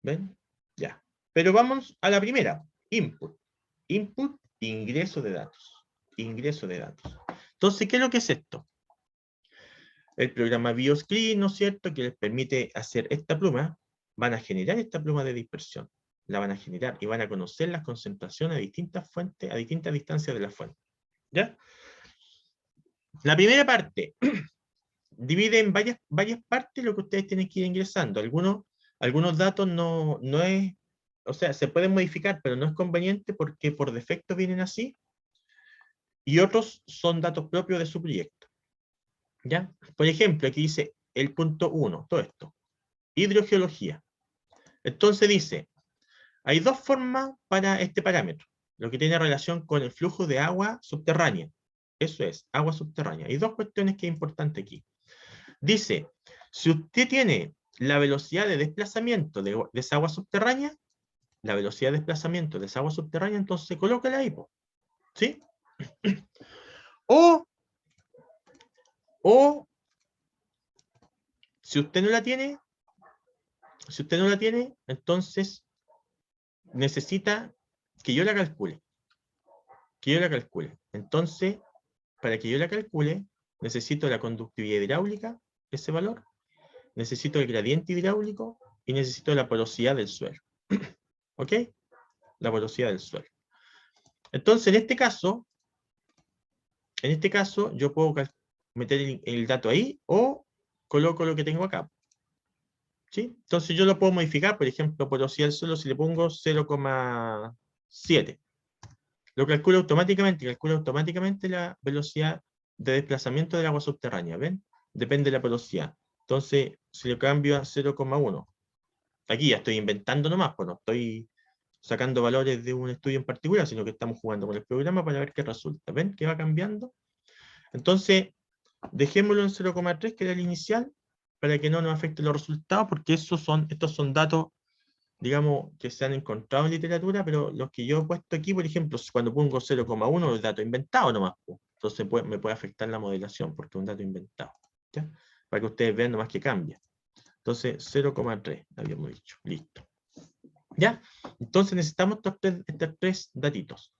¿Ven? Ya. Pero vamos a la primera, input. Input, ingreso de datos. Ingreso de datos. Entonces, ¿qué es lo que es esto? El programa Bioscreen, ¿no es cierto?, que les permite hacer esta pluma, van a generar esta pluma de dispersión. La van a generar y van a conocer las concentraciones a distintas fuentes, a distintas distancias de la fuente. ¿Ya? La primera parte divide en varias partes lo que ustedes tienen que ir ingresando. Algunos datos no es, o sea, se pueden modificar, pero no es conveniente porque por defecto vienen así, y otros son datos propios de su proyecto. ¿Ya? Por ejemplo, aquí dice el punto 1, todo esto, hidrogeología. Entonces dice, hay dos formas para este parámetro, lo que tiene relación con el flujo de agua subterránea. Eso es, agua subterránea. Hay dos cuestiones que es importante aquí. Dice, si usted tiene la velocidad de desplazamiento de esa agua subterránea, la velocidad de desplazamiento de esa agua subterránea, entonces colócala ahí, po, ¿sí? O, si usted no la tiene, entonces necesita que yo la calcule. Entonces, para que yo la calcule, necesito la conductividad hidráulica, ese valor, necesito el gradiente hidráulico y necesito la porosidad del suelo. ¿Ok? La porosidad del suelo. Entonces, en este caso, yo puedo meter el dato ahí o coloco lo que tengo acá. ¿Sí? Entonces yo lo puedo modificar, por ejemplo, porosidad del suelo, si le pongo 0,7. Lo calcula automáticamente la velocidad de desplazamiento del agua subterránea, ¿ven? Depende de la velocidad. Entonces, si lo cambio a 0,1, aquí ya estoy inventando nomás, pues no estoy sacando valores de un estudio en particular, sino que estamos jugando con el programa para ver qué resulta. ¿Ven que va cambiando? Entonces, dejémoslo en 0,3, que era el inicial, para que no nos afecte los resultados, porque estos son datos, digamos, que se han encontrado en literatura, pero los que yo he puesto aquí, por ejemplo, cuando pongo 0,1, es dato inventado nomás, pues. Entonces me puede afectar la modelación, porque es un dato inventado, ¿ya? Para que ustedes vean nomás que cambia. Entonces, 0,3, habíamos dicho, listo. ¿Ya? Entonces necesitamos estos tres datitos.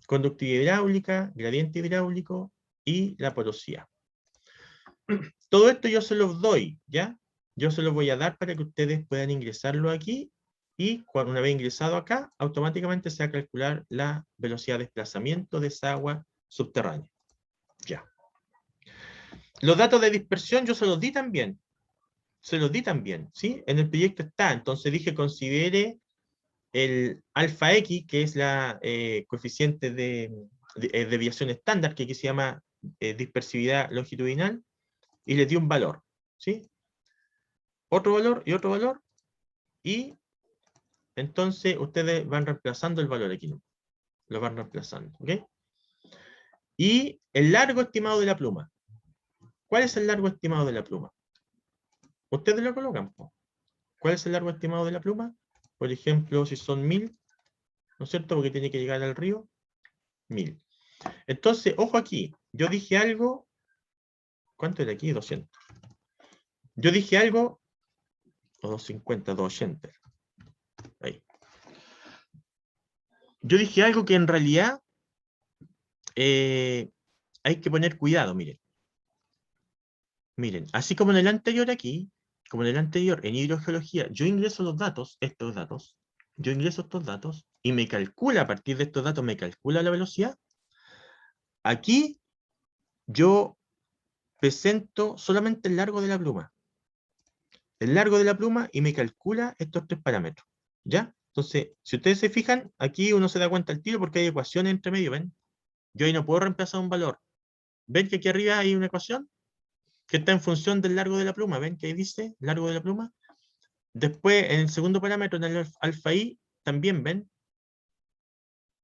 Conductividad hidráulica, gradiente hidráulico y la porosidad. Todo esto yo se los doy, ¿ya? Yo se los voy a dar para que ustedes puedan ingresarlo aquí y una vez ingresado acá, automáticamente se va a calcular la velocidad de desplazamiento de esa agua subterránea. Ya. Los datos de dispersión yo se los di también. ¿Sí? En el proyecto está. Entonces dije, considere el alfa X, que es la coeficiente de desviación estándar, que aquí se llama dispersividad longitudinal, y les di un valor, ¿sí? Otro valor y otro valor, y entonces ustedes van reemplazando el valor aquí, ¿no? Lo van reemplazando, ¿ok? Y el largo estimado de la pluma. ¿Cuál es el largo estimado de la pluma? Ustedes lo colocan, ¿no? ¿Cuál es el largo estimado de la pluma? Por ejemplo, si son 1000, ¿no es cierto? Porque tiene que llegar al río, 1000. Entonces, ojo aquí, yo dije algo, ¿cuánto era aquí? 200. Yo dije algo, o 250, 280. Ahí. Yo dije algo que en realidad hay que poner cuidado, miren. Miren, así como en el anterior aquí, como en el anterior, en hidrogeología, yo ingreso los datos, yo ingreso estos datos, y me calcula, a partir de estos datos, me calcula la velocidad. Aquí, yo presento solamente el largo de la pluma. El largo de la pluma y me calcula estos tres parámetros. ¿Ya? Entonces, si ustedes se fijan, aquí uno se da cuenta al tiro porque hay ecuaciones entre medio, ¿ven? Yo ahí no puedo reemplazar un valor. ¿Ven que aquí arriba hay una ecuación que está en función del largo de la pluma? ¿Ven que ahí dice largo de la pluma? Después, en el segundo parámetro, en el alfa i, también ven.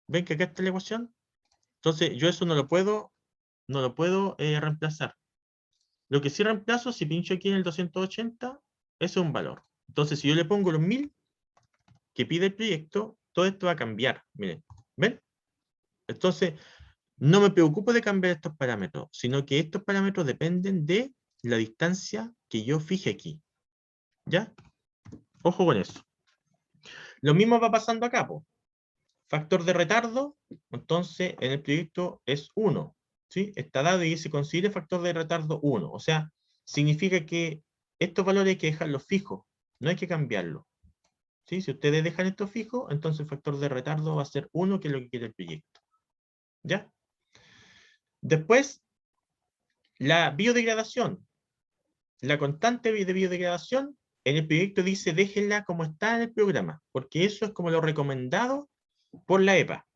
¿Ven que acá está la ecuación? Entonces, yo eso no lo puedo reemplazar. Lo que sí reemplazo, si pincho aquí en el 280, ese es un valor. Entonces, si yo le pongo los 1000 que pide el proyecto, todo esto va a cambiar. Miren, ¿ven? Entonces, no me preocupo de cambiar estos parámetros, sino que estos parámetros dependen de la distancia que yo fije aquí. ¿Ya? Ojo con eso. Lo mismo va pasando acá, po. Factor de retardo, entonces en el proyecto es 1. ¿Sí? Está dado y se considera factor de retardo 1. O sea, significa que estos valores hay que dejarlos fijos, no hay que cambiarlos. ¿Sí? Si ustedes dejan esto fijo, entonces el factor de retardo va a ser 1, que es lo que quiere el proyecto. ¿Ya? Después, la biodegradación. La constante de biodegradación, en el proyecto dice déjenla como está en el programa, porque eso es como lo recomendado por la EPA.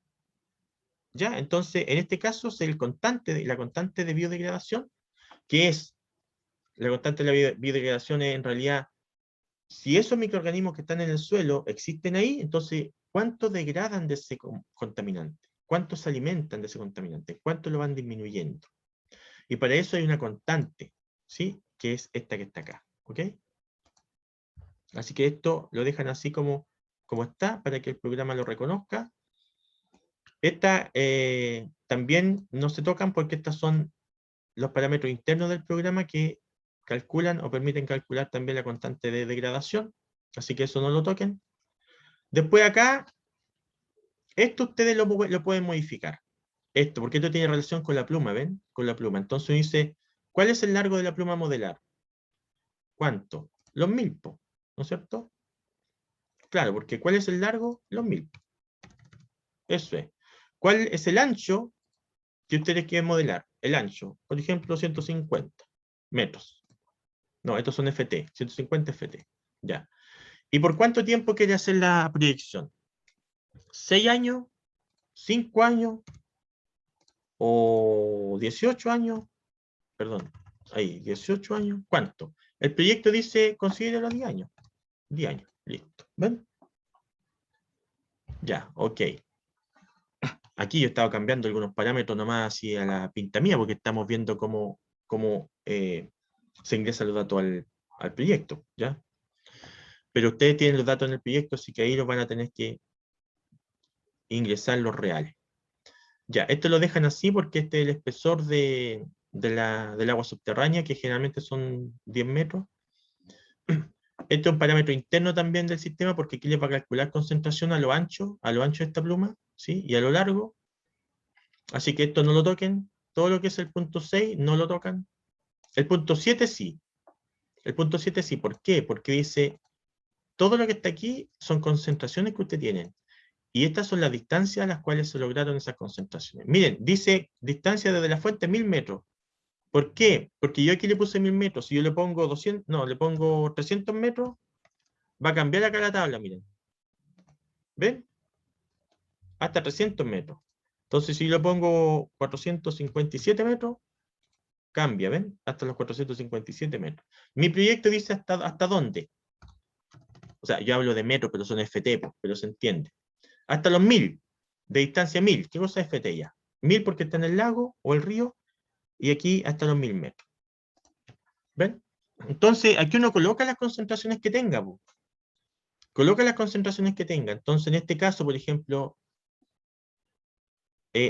¿Ya? Entonces, en este caso, es la constante de biodegradación, que es, la constante de la biodegradación es en realidad, si esos microorganismos que están en el suelo existen ahí, entonces, ¿cuánto degradan de ese contaminante? ¿Cuánto se alimentan de ese contaminante? ¿Cuánto lo van disminuyendo? Y para eso hay una constante, ¿sí? Que es esta que está acá, ¿ok? Así que esto lo dejan así como como está, para que el programa lo reconozca. Estas también no se tocan porque estos son los parámetros internos del programa que calculan o permiten calcular también la constante de degradación. Así que eso no lo toquen. Después acá, esto ustedes lo pueden modificar. Esto, porque esto tiene relación con la pluma, ¿ven? Con la pluma. Entonces dice, ¿cuál es el largo de la pluma a modelar? ¿Cuánto? Los 1000, ¿no es cierto? Claro, porque ¿cuál es el largo? Los 1000. Eso es. ¿Cuál es el ancho que ustedes quieren modelar? El ancho, por ejemplo, 150 metros. No, estos son FT, 150 FT. Ya. ¿Y por cuánto tiempo quiere hacer la proyección? ¿6 años? ¿5 años? ¿O 18 años? Perdón, ahí, 18 años. ¿Cuánto? El proyecto dice, considera los 10 años. 10 años, listo. ¿Ven? Ya, ok. Aquí yo estaba cambiando algunos parámetros nomás así a la pinta mía, porque estamos viendo cómo se ingresan los datos al proyecto, ¿ya? Pero ustedes tienen los datos en el proyecto, así que ahí los van a tener que ingresar los reales. Ya, esto lo dejan así porque este es el espesor del agua subterránea, que generalmente son 10 metros. Este es un parámetro interno también del sistema, porque aquí les va a calcular concentración a lo ancho de esta pluma, ¿sí? Y a lo largo. Así que esto no lo toquen. Todo lo que es el punto 6 no lo tocan. El punto 7 sí. El punto 7 sí. ¿Por qué? Porque dice, todo lo que está aquí son concentraciones que usted tiene. Y estas son las distancias a las cuales se lograron esas concentraciones. Miren, dice distancia desde la fuente 1000 metros. ¿Por qué? Porque yo aquí le puse 1000 metros. Si yo le pongo 200, no, le pongo 300 metros, va a cambiar acá la tabla, miren. ¿Ven? Hasta 300 metros. Entonces, si yo le pongo 457 metros, cambia, ¿ven? Hasta los 457 metros. Mi proyecto dice hasta dónde. O sea, yo hablo de metros, pero son FT, pero se entiende. Hasta los 1000, de distancia 1000. ¿Qué cosa es FT ya? 1000 porque está en el lago o el río, y aquí hasta los 1000 metros. ¿Ven? Entonces, aquí uno coloca las concentraciones que tenga. Coloca las concentraciones que tenga. Entonces, en este caso, por ejemplo,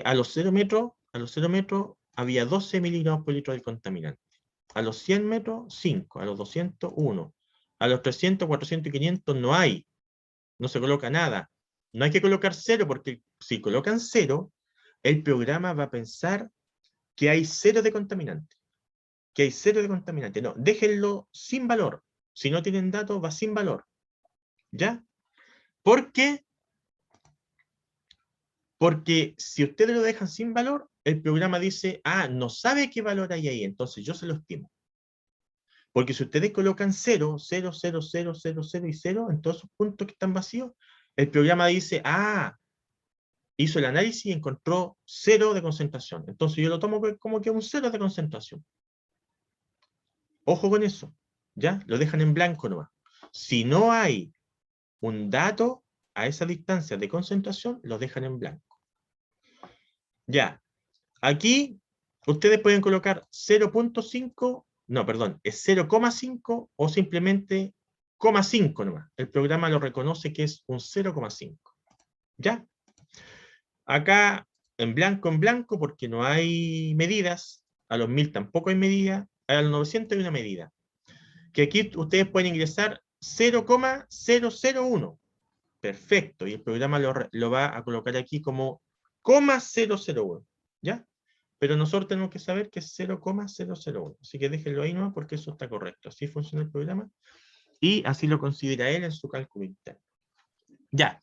a los 0 metros había 12 miligramos por litro del contaminante. A los 100 metros, 5. A los 200, 1. A los 300, 400 y 500 no hay. No se coloca nada. No hay que colocar 0 porque si colocan 0, el programa va a pensar que hay 0 de contaminante. Que hay 0 de contaminante. No, déjenlo sin valor. Si no tienen datos, va sin valor. ¿Ya? ¿Por qué? Porque si ustedes lo dejan sin valor, el programa dice, ah, no sabe qué valor hay ahí, entonces yo se lo estimo. Porque si ustedes colocan 0, 0, 0, 0, 0, 0 y 0 en todos esos puntos que están vacíos, el programa dice, ah, hizo el análisis y encontró 0 de concentración. Entonces yo lo tomo como que un 0 de concentración. Ojo con eso, ¿ya? Lo dejan en blanco nomás. Si no hay un dato a esa distancia de concentración, lo dejan en blanco. Ya, aquí ustedes pueden colocar 0.5, no, perdón, es 0,5 o simplemente 0,5 nomás. El programa lo reconoce que es un 0,5. ¿Ya? Acá en blanco, porque no hay medidas, a los 1000 tampoco hay medida, a los 900 hay una medida. Que aquí ustedes pueden ingresar 0,001. Perfecto, y el programa lo va a colocar aquí como 0,001. ¿Ya? Pero nosotros tenemos que saber que es 0,001. Así que déjenlo ahí nomás porque eso está correcto. Así funciona el programa. Y así lo considera él en su cálculo interno. Ya.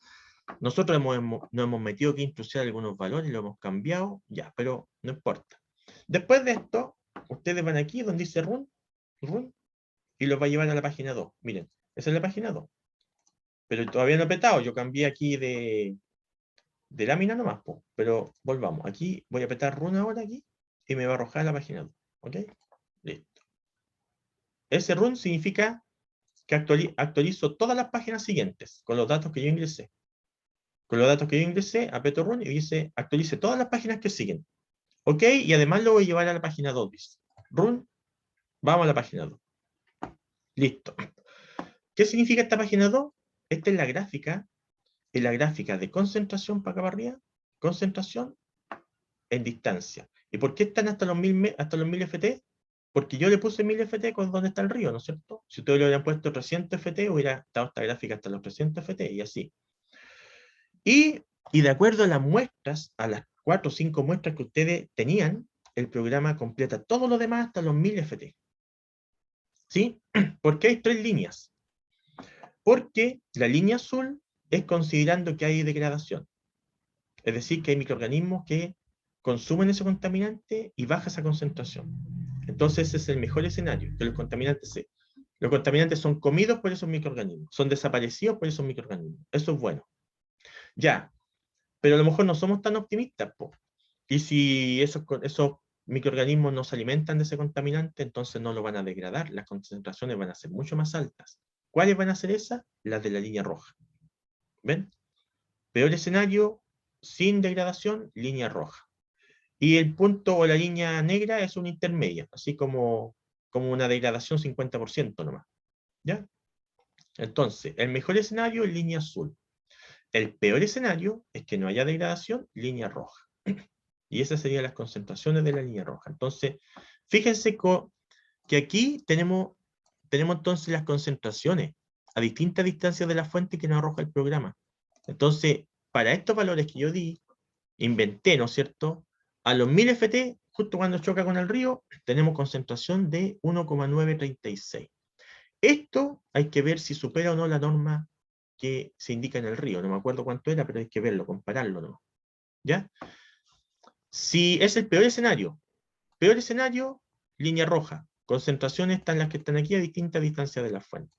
Nosotros nos hemos metido que introducir algunos valores y lo hemos cambiado. Ya, pero no importa. Después de esto, ustedes van aquí donde dice run, y los va a llevar a la página 2. Miren, esa es la página 2. Pero todavía no he petado. Yo cambié aquí de lámina nomás, pero volvamos. Aquí voy a apretar run ahora aquí y me va a arrojar a la página 2. ¿Ok? Listo. Ese run significa que actualizo todas las páginas siguientes con los datos que yo ingresé. Con los datos que yo ingresé, aprieto run y dice actualice todas las páginas que siguen. ¿Ok? Y además lo voy a llevar a la página 2. Dice. Run, vamos a la página 2. Listo. ¿Qué significa esta página 2? Esta es la gráfica en la gráfica de concentración para acá para arriba, concentración en distancia. ¿Y por qué están hasta los 1000 FT? Porque yo le puse 1000 FT con donde está el río, ¿no es cierto? Si ustedes le hubieran puesto 300 FT, hubiera estado esta gráfica hasta los 300 FT y así. Y de acuerdo a las muestras, a las 4 o 5 muestras que ustedes tenían, el programa completa todo lo demás hasta los 1000 FT. ¿Sí? Porque hay 3 líneas. Porque la línea azul es considerando que hay degradación. Es decir, que hay microorganismos que consumen ese contaminante y baja esa concentración. Entonces ese es el mejor escenario, que los contaminantes son comidos por esos microorganismos, son desaparecidos por esos microorganismos. Eso es bueno. Ya, pero a lo mejor no somos tan optimistas, po. Y si esos microorganismos no se alimentan de ese contaminante, entonces no lo van a degradar, las concentraciones van a ser mucho más altas. ¿Cuáles van a ser esas? Las de la línea roja. ¿Ven? Peor escenario, sin degradación, línea roja. Y el punto o la línea negra es una intermedia, así como una degradación 50% nomás. ¿Ya? Entonces, el mejor escenario es línea azul. El peor escenario es que no haya degradación, línea roja. Y esas serían las concentraciones de la línea roja. Entonces, fíjense que aquí tenemos entonces las concentraciones a distintas distancias de la fuente que nos arroja el programa. Entonces, para estos valores que yo di, inventé, ¿no es cierto? A los 1000 FT, justo cuando choca con el río, tenemos concentración de 1,936. Esto hay que ver si supera o no la norma que se indica en el río. No me acuerdo cuánto era, pero hay que verlo, compararlo, ¿no? ¿Ya? Si es el peor escenario, línea roja. Concentraciones están las que están aquí a distintas distancias de la fuente.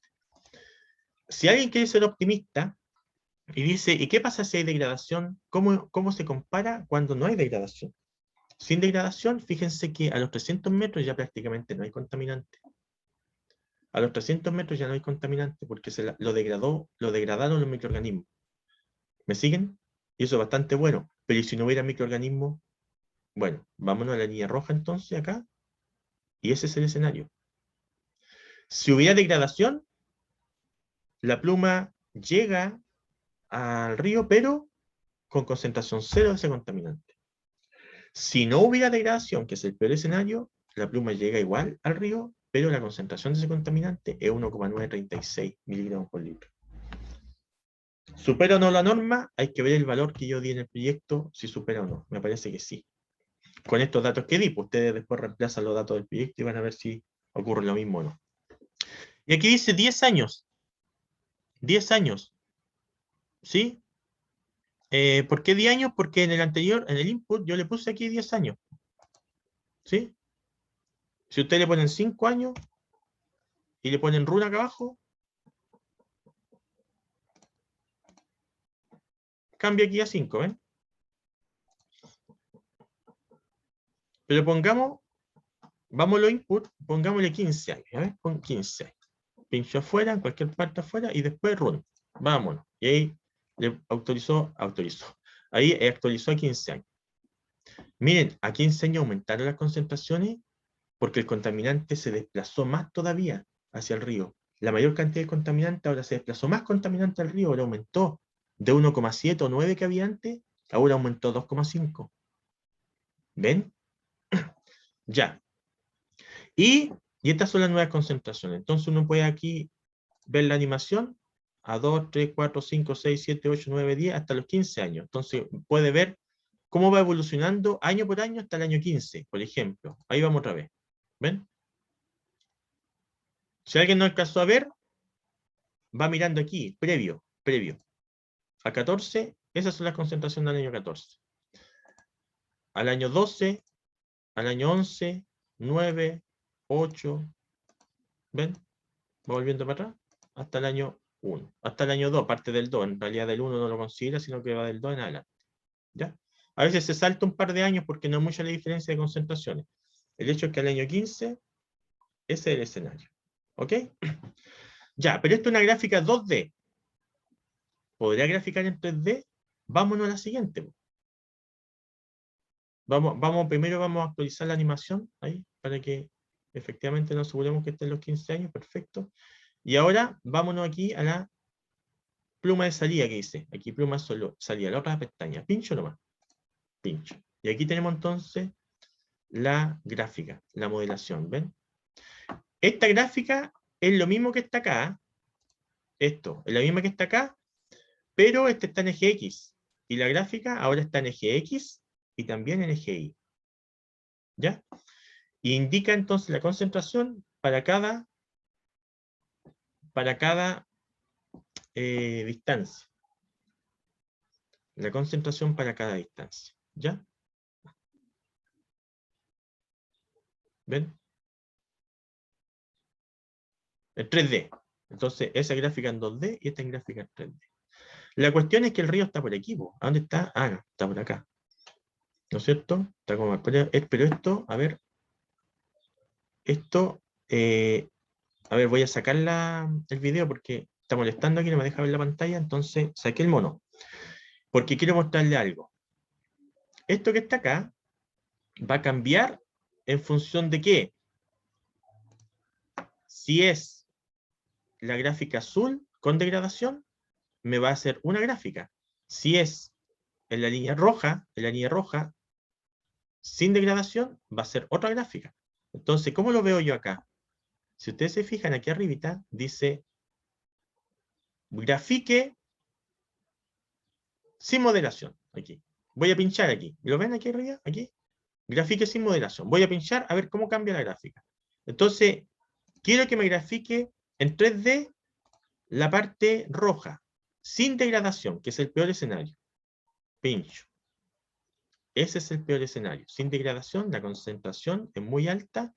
Si alguien quiere ser optimista y dice, ¿y qué pasa si hay degradación? ¿Cómo se compara cuando no hay degradación? Sin degradación, fíjense que a los 300 metros ya prácticamente no hay contaminante. A los 300 metros ya no hay contaminante porque lo degradaron los microorganismos. ¿Me siguen? Y eso es bastante bueno. Pero ¿y si no hubiera microorganismos? Bueno, vámonos a la línea roja entonces acá. Y ese es el escenario. Si hubiera degradación, la pluma llega al río, pero con concentración cero de ese contaminante. Si no hubiera degradación, que es el peor escenario, la pluma llega igual al río, pero la concentración de ese contaminante es 1,936 miligramos por litro. ¿Supera o no la norma? Hay que ver el valor que yo di en el proyecto, si supera o no. Me parece que sí. Con estos datos que di, pues ustedes después reemplazan los datos del proyecto y van a ver si ocurre lo mismo o no. Y aquí dice 10 años. 10 años. ¿Sí? ¿Por qué 10 años? Porque en el anterior, en el input, yo le puse aquí 10 años. ¿Sí? Si ustedes le ponen 5 años y le ponen runa acá abajo, cambia aquí a 5, ¿ven? Pero pongamos, vamos a los input, pongámosle 15 años, ¿ya ven? Pon 15 años. Pincho afuera, en cualquier parte afuera, y después run. Vámonos. Y ahí le autorizó. Ahí actualizó a 15 años. Miren, a 15 años aumentaron las concentraciones porque el contaminante se desplazó más todavía hacia el río. La mayor cantidad de contaminante ahora se desplazó más contaminante al río, ahora aumentó de 1,7 o 9 que había antes, ahora aumentó 2,5. ¿Ven? Ya. Y estas son las nuevas concentraciones. Entonces uno puede aquí ver la animación a 2, 3, 4, 5, 6, 7, 8, 9, 10, hasta los 15 años. Entonces puede ver cómo va evolucionando año por año hasta el año 15, por ejemplo. Ahí vamos otra vez. ¿Ven? Si alguien no alcanzó a ver, va mirando aquí, previo. A 14, esas son las concentraciones del año 14. Al año 12, al año 11, 9, 8, ¿ven? Va volviendo para atrás, hasta el año 1. Hasta el año 2, parte del 2. En realidad del 1 no lo considera, sino que va del 2 en adelante. ¿Ya? A veces se salta un par de años porque no es mucha la diferencia de concentraciones. El hecho es que al año 15, ese es el escenario. ¿Ok? Ya, pero esto es una gráfica 2D. ¿Podría graficar en 3D? Vámonos a la siguiente. Primero vamos a actualizar la animación ahí, para que efectivamente nos aseguremos que estén los 15 años. Perfecto. Y ahora vámonos aquí a la pluma de salida que dice. Aquí pluma solo salida, la otra pestaña. Pincho nomás. Pincho. Y aquí tenemos entonces la gráfica, la modelación. ¿Ven? Esta gráfica es lo mismo que está acá. Esto es la misma que está acá, pero este está en eje X. Y la gráfica ahora está en eje X y también en eje Y. ¿Ya? Y indica entonces la concentración para cada distancia. La concentración para cada distancia. ¿Ya? ¿Ven? En 3D. Entonces, esa gráfica en 2D y esta en gráfica en 3D. La cuestión es que el río está por aquí. ¿A dónde está? Ah, está por acá. ¿No es cierto? Está como, pero esto, a ver. Esto, a ver, voy a sacar el video porque está molestando aquí, no me deja ver la pantalla, entonces saqué el mono. Porque quiero mostrarle algo. Esto que está acá va a cambiar en función de qué. Si es la gráfica azul con degradación, me va a hacer una gráfica. Si es en la línea roja, sin degradación, va a ser otra gráfica. Entonces, ¿cómo lo veo yo acá? Si ustedes se fijan aquí arribita, dice grafique sin modelación. Aquí. Voy a pinchar aquí. ¿Lo ven aquí arriba? Aquí. Grafique sin modelación. Voy a pinchar a ver cómo cambia la gráfica. Entonces, quiero que me grafique en 3D la parte roja, sin degradación, que es el peor escenario. Pincho. Ese es el peor escenario. Sin degradación, la concentración es muy alta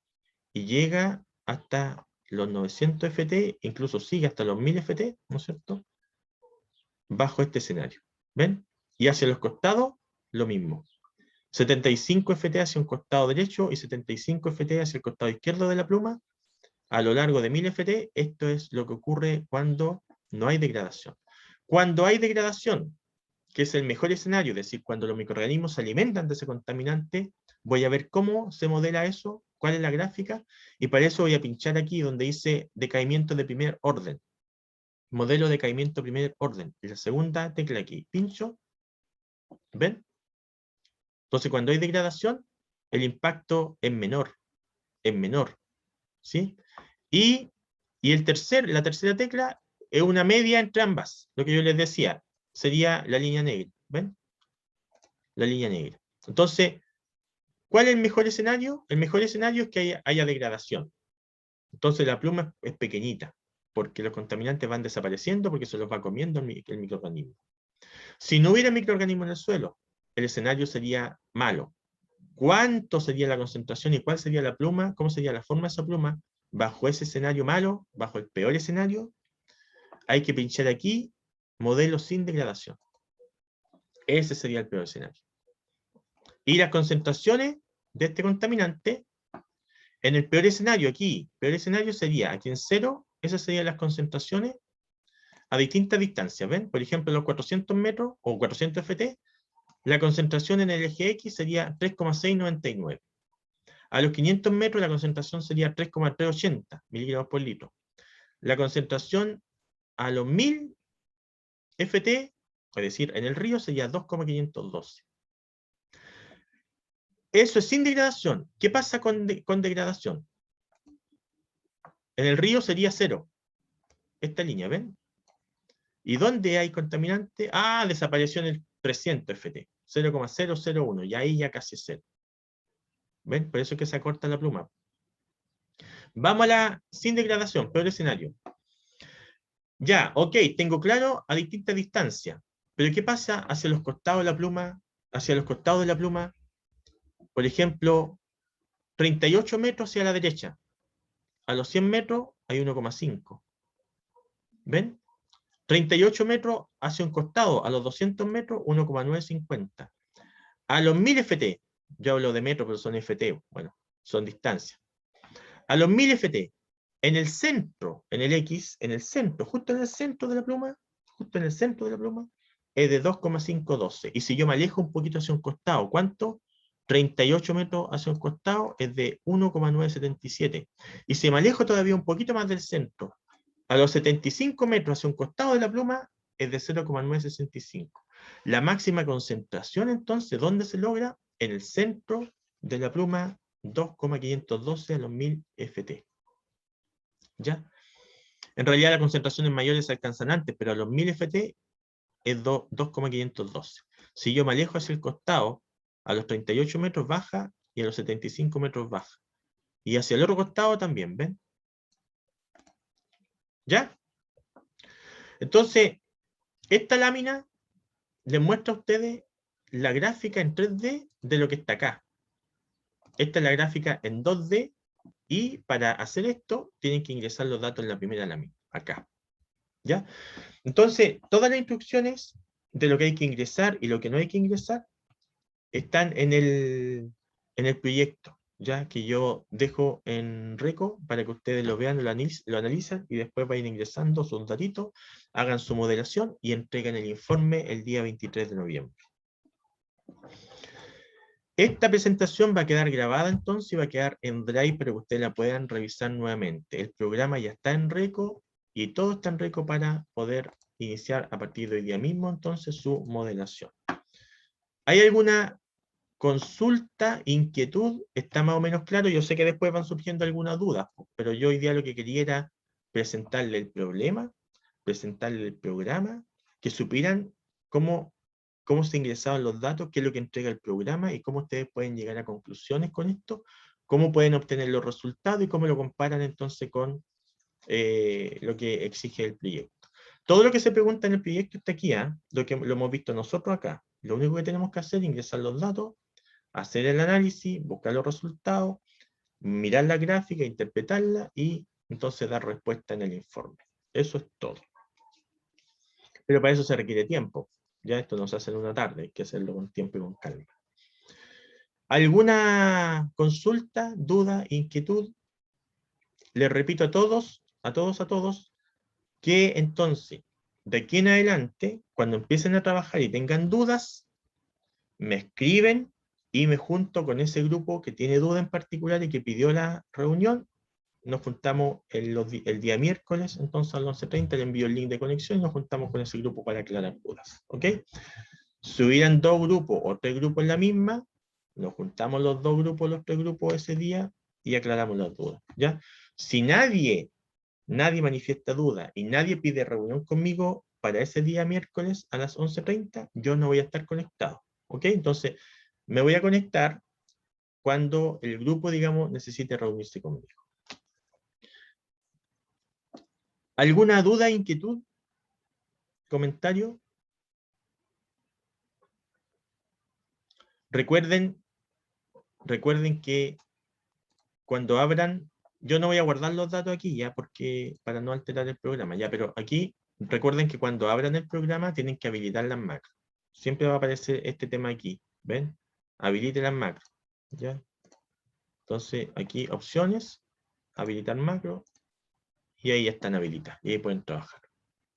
y llega hasta los 900 FT, incluso sigue hasta los 1000 FT, ¿no es cierto? Bajo este escenario. ¿Ven? Y hacia los costados, lo mismo. 75 FT hacia un costado derecho y 75 FT hacia el costado izquierdo de la pluma. A lo largo de 1000 FT, esto es lo que ocurre cuando no hay degradación. Cuando hay degradación, que es el mejor escenario, es decir, cuando los microorganismos se alimentan de ese contaminante, voy a ver cómo se modela eso, cuál es la gráfica, y para eso voy a pinchar aquí donde dice decaimiento de primer orden. Modelo de decaimiento de primer orden. Y la segunda tecla aquí. Pincho. ¿Ven? Entonces, cuando hay degradación, el impacto es menor. Es menor. ¿Sí? Y la tercera tecla es una media entre ambas. Lo que yo les decía, sería la línea negra. ¿Ven? La línea negra. Entonces, ¿cuál es el mejor escenario? El mejor escenario es que haya degradación. Entonces la pluma es pequeñita, porque los contaminantes van desapareciendo porque se los va comiendo el microorganismo. Si no hubiera microorganismo en el suelo, el escenario sería malo. ¿Cuánto sería la concentración y cuál sería la pluma? ¿Cómo sería la forma de esa pluma? Bajo ese escenario malo, bajo el peor escenario, hay que pinchar aquí, modelo sin degradación. Ese sería el peor escenario. Y las concentraciones de este contaminante, en el peor escenario aquí, peor escenario sería aquí en 0, esas serían las concentraciones a distintas distancias. ¿Ven? Por ejemplo, los 400 metros o 400 FT, la concentración en el eje X sería 3,699. A los 500 metros la concentración sería 3,380 miligramos por litro. La concentración a los 1000 FT, es decir, en el río sería 2,512. Eso es sin degradación. ¿Qué pasa con degradación? En el río sería 0. Esta línea, ¿ven? ¿Y dónde hay contaminante? Ah, desapareció en el 300 FT. 0,001. Y ahí ya casi es 0. ¿Ven? Por eso es que se acorta la pluma. Vamos a la sin degradación, peor escenario. Ya, ok, tengo claro a distintas distancias. Pero ¿qué pasa hacia los costados de la pluma? Hacia los costados de la pluma, por ejemplo, 38 metros hacia la derecha. A los 100 metros hay 1,5. ¿Ven? 38 metros hacia un costado, a los 200 metros 1,950. A los 1000 FT, yo hablo de metros, pero son FT, bueno, son distancias. A los 1000 FT, en el centro, en el X, en el centro, justo en el centro de la pluma, es de 2,512. Y si yo me alejo un poquito hacia un costado, ¿cuánto? 38 metros hacia un costado es de 1,977. Y si me alejo todavía un poquito más del centro, a los 75 metros hacia un costado de la pluma, es de 0,965. La máxima concentración, entonces, ¿dónde se logra? En el centro de la pluma 2,512 a los 1000 FT. ¿Ya? En realidad las concentraciones mayores se alcanzan antes, pero a los 1000 FT es 2,512. Si yo me alejo hacia el costado, a los 38 metros baja y a los 75 metros baja. Y hacia el otro costado también, ¿ven? ¿Ya? Entonces, esta lámina les muestra a ustedes la gráfica en 3D de lo que está acá. Esta es la gráfica en 2D y para hacer esto tienen que ingresar los datos en la primera lámina, acá. ¿Ya? Entonces, todas las instrucciones de lo que hay que ingresar y lo que no hay que ingresar están en el proyecto, ya que yo dejo en Reco para que ustedes lo vean, lo analizan y después vayan ingresando sus datitos, hagan su modelación y entreguen el informe el día 23 de noviembre. Esta presentación va a quedar grabada entonces y va a quedar en Drive para que ustedes la puedan revisar nuevamente. El programa ya está en Reco y todo está en Reco para poder iniciar a partir de hoy día mismo entonces su modelación. ¿Hay alguna consulta, inquietud? ¿Está más o menos claro? Yo sé que después van surgiendo algunas dudas, pero yo hoy día lo que quería era presentarle el problema, presentarle el programa, que supieran cómo se ingresaban los datos, qué es lo que entrega el programa y cómo ustedes pueden llegar a conclusiones con esto, cómo pueden obtener los resultados y cómo lo comparan entonces con lo que exige el proyecto. Todo lo que se pregunta en el proyecto está aquí, lo hemos visto nosotros acá. Lo único que tenemos que hacer es ingresar los datos, hacer el análisis, buscar los resultados, mirar la gráfica, interpretarla y entonces dar respuesta en el informe. Eso es todo. Pero para eso se requiere tiempo. Ya esto no se hace en una tarde, hay que hacerlo con tiempo y con calma. ¿Alguna consulta, duda, inquietud? Les repito a todos, que entonces, de aquí en adelante, cuando empiecen a trabajar y tengan dudas, me escriben y me junto con ese grupo que tiene duda en particular y que pidió la reunión. Nos juntamos el día miércoles, entonces a las 11:30 le envío el link de conexión y nos juntamos con ese grupo para aclarar dudas. ¿Ok? Si hubieran 2 grupos o 3 grupos en la misma, nos juntamos los 2 grupos, los 3 grupos ese día y aclaramos las dudas. ¿Ya? Si nadie manifiesta duda y nadie pide reunión conmigo para ese día miércoles a las 11:30, yo no voy a estar conectado. ¿Ok? Entonces, me voy a conectar cuando el grupo, digamos, necesite reunirse conmigo. ¿Alguna duda, inquietud? ¿Comentario? Recuerden que cuando abran, yo no voy a guardar los datos aquí ya, porque para no alterar el programa, ya, pero aquí recuerden que cuando abran el programa tienen que habilitar las macros. Siempre va a aparecer este tema aquí, ¿ven? Habilite las macros, ¿ya? Entonces aquí opciones, habilitar macro, y ahí ya están habilitadas, y ahí pueden trabajar.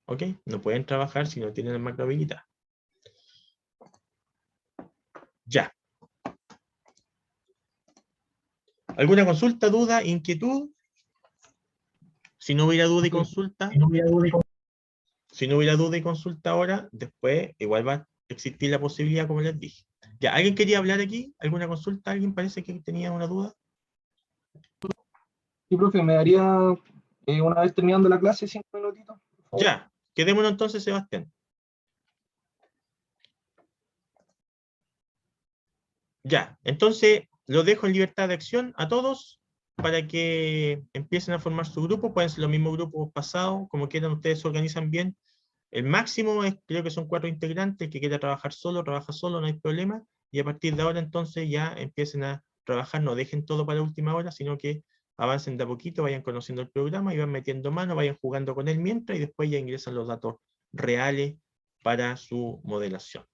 ¿Ok? No pueden trabajar si no tienen el macro habilitado. Ya. ¿Alguna consulta, duda, inquietud? Si no hubiera duda y consulta, si no hubiera duda y consulta ahora, después igual va a existir la posibilidad, como les dije. Ya, ¿alguien quería hablar aquí? ¿Alguna consulta? ¿Alguien parece que tenía una duda? Sí, profe, me daría una vez terminando la clase 5 minutitos, por favor. Ya, quedémonos entonces, Sebastián. Ya, entonces lo dejo en libertad de acción a todos para que empiecen a formar su grupo. Pueden ser los mismos grupos pasados, como quieran, ustedes se organizan bien. El máximo es, creo que son 4 integrantes. El que quiera trabajar solo, trabaja solo, no hay problema. Y a partir de ahora entonces ya empiecen a trabajar, no dejen todo para la última hora, sino que avancen de a poquito, vayan conociendo el programa y van metiendo mano, vayan jugando con él mientras y después ya ingresan los datos reales para su modelación.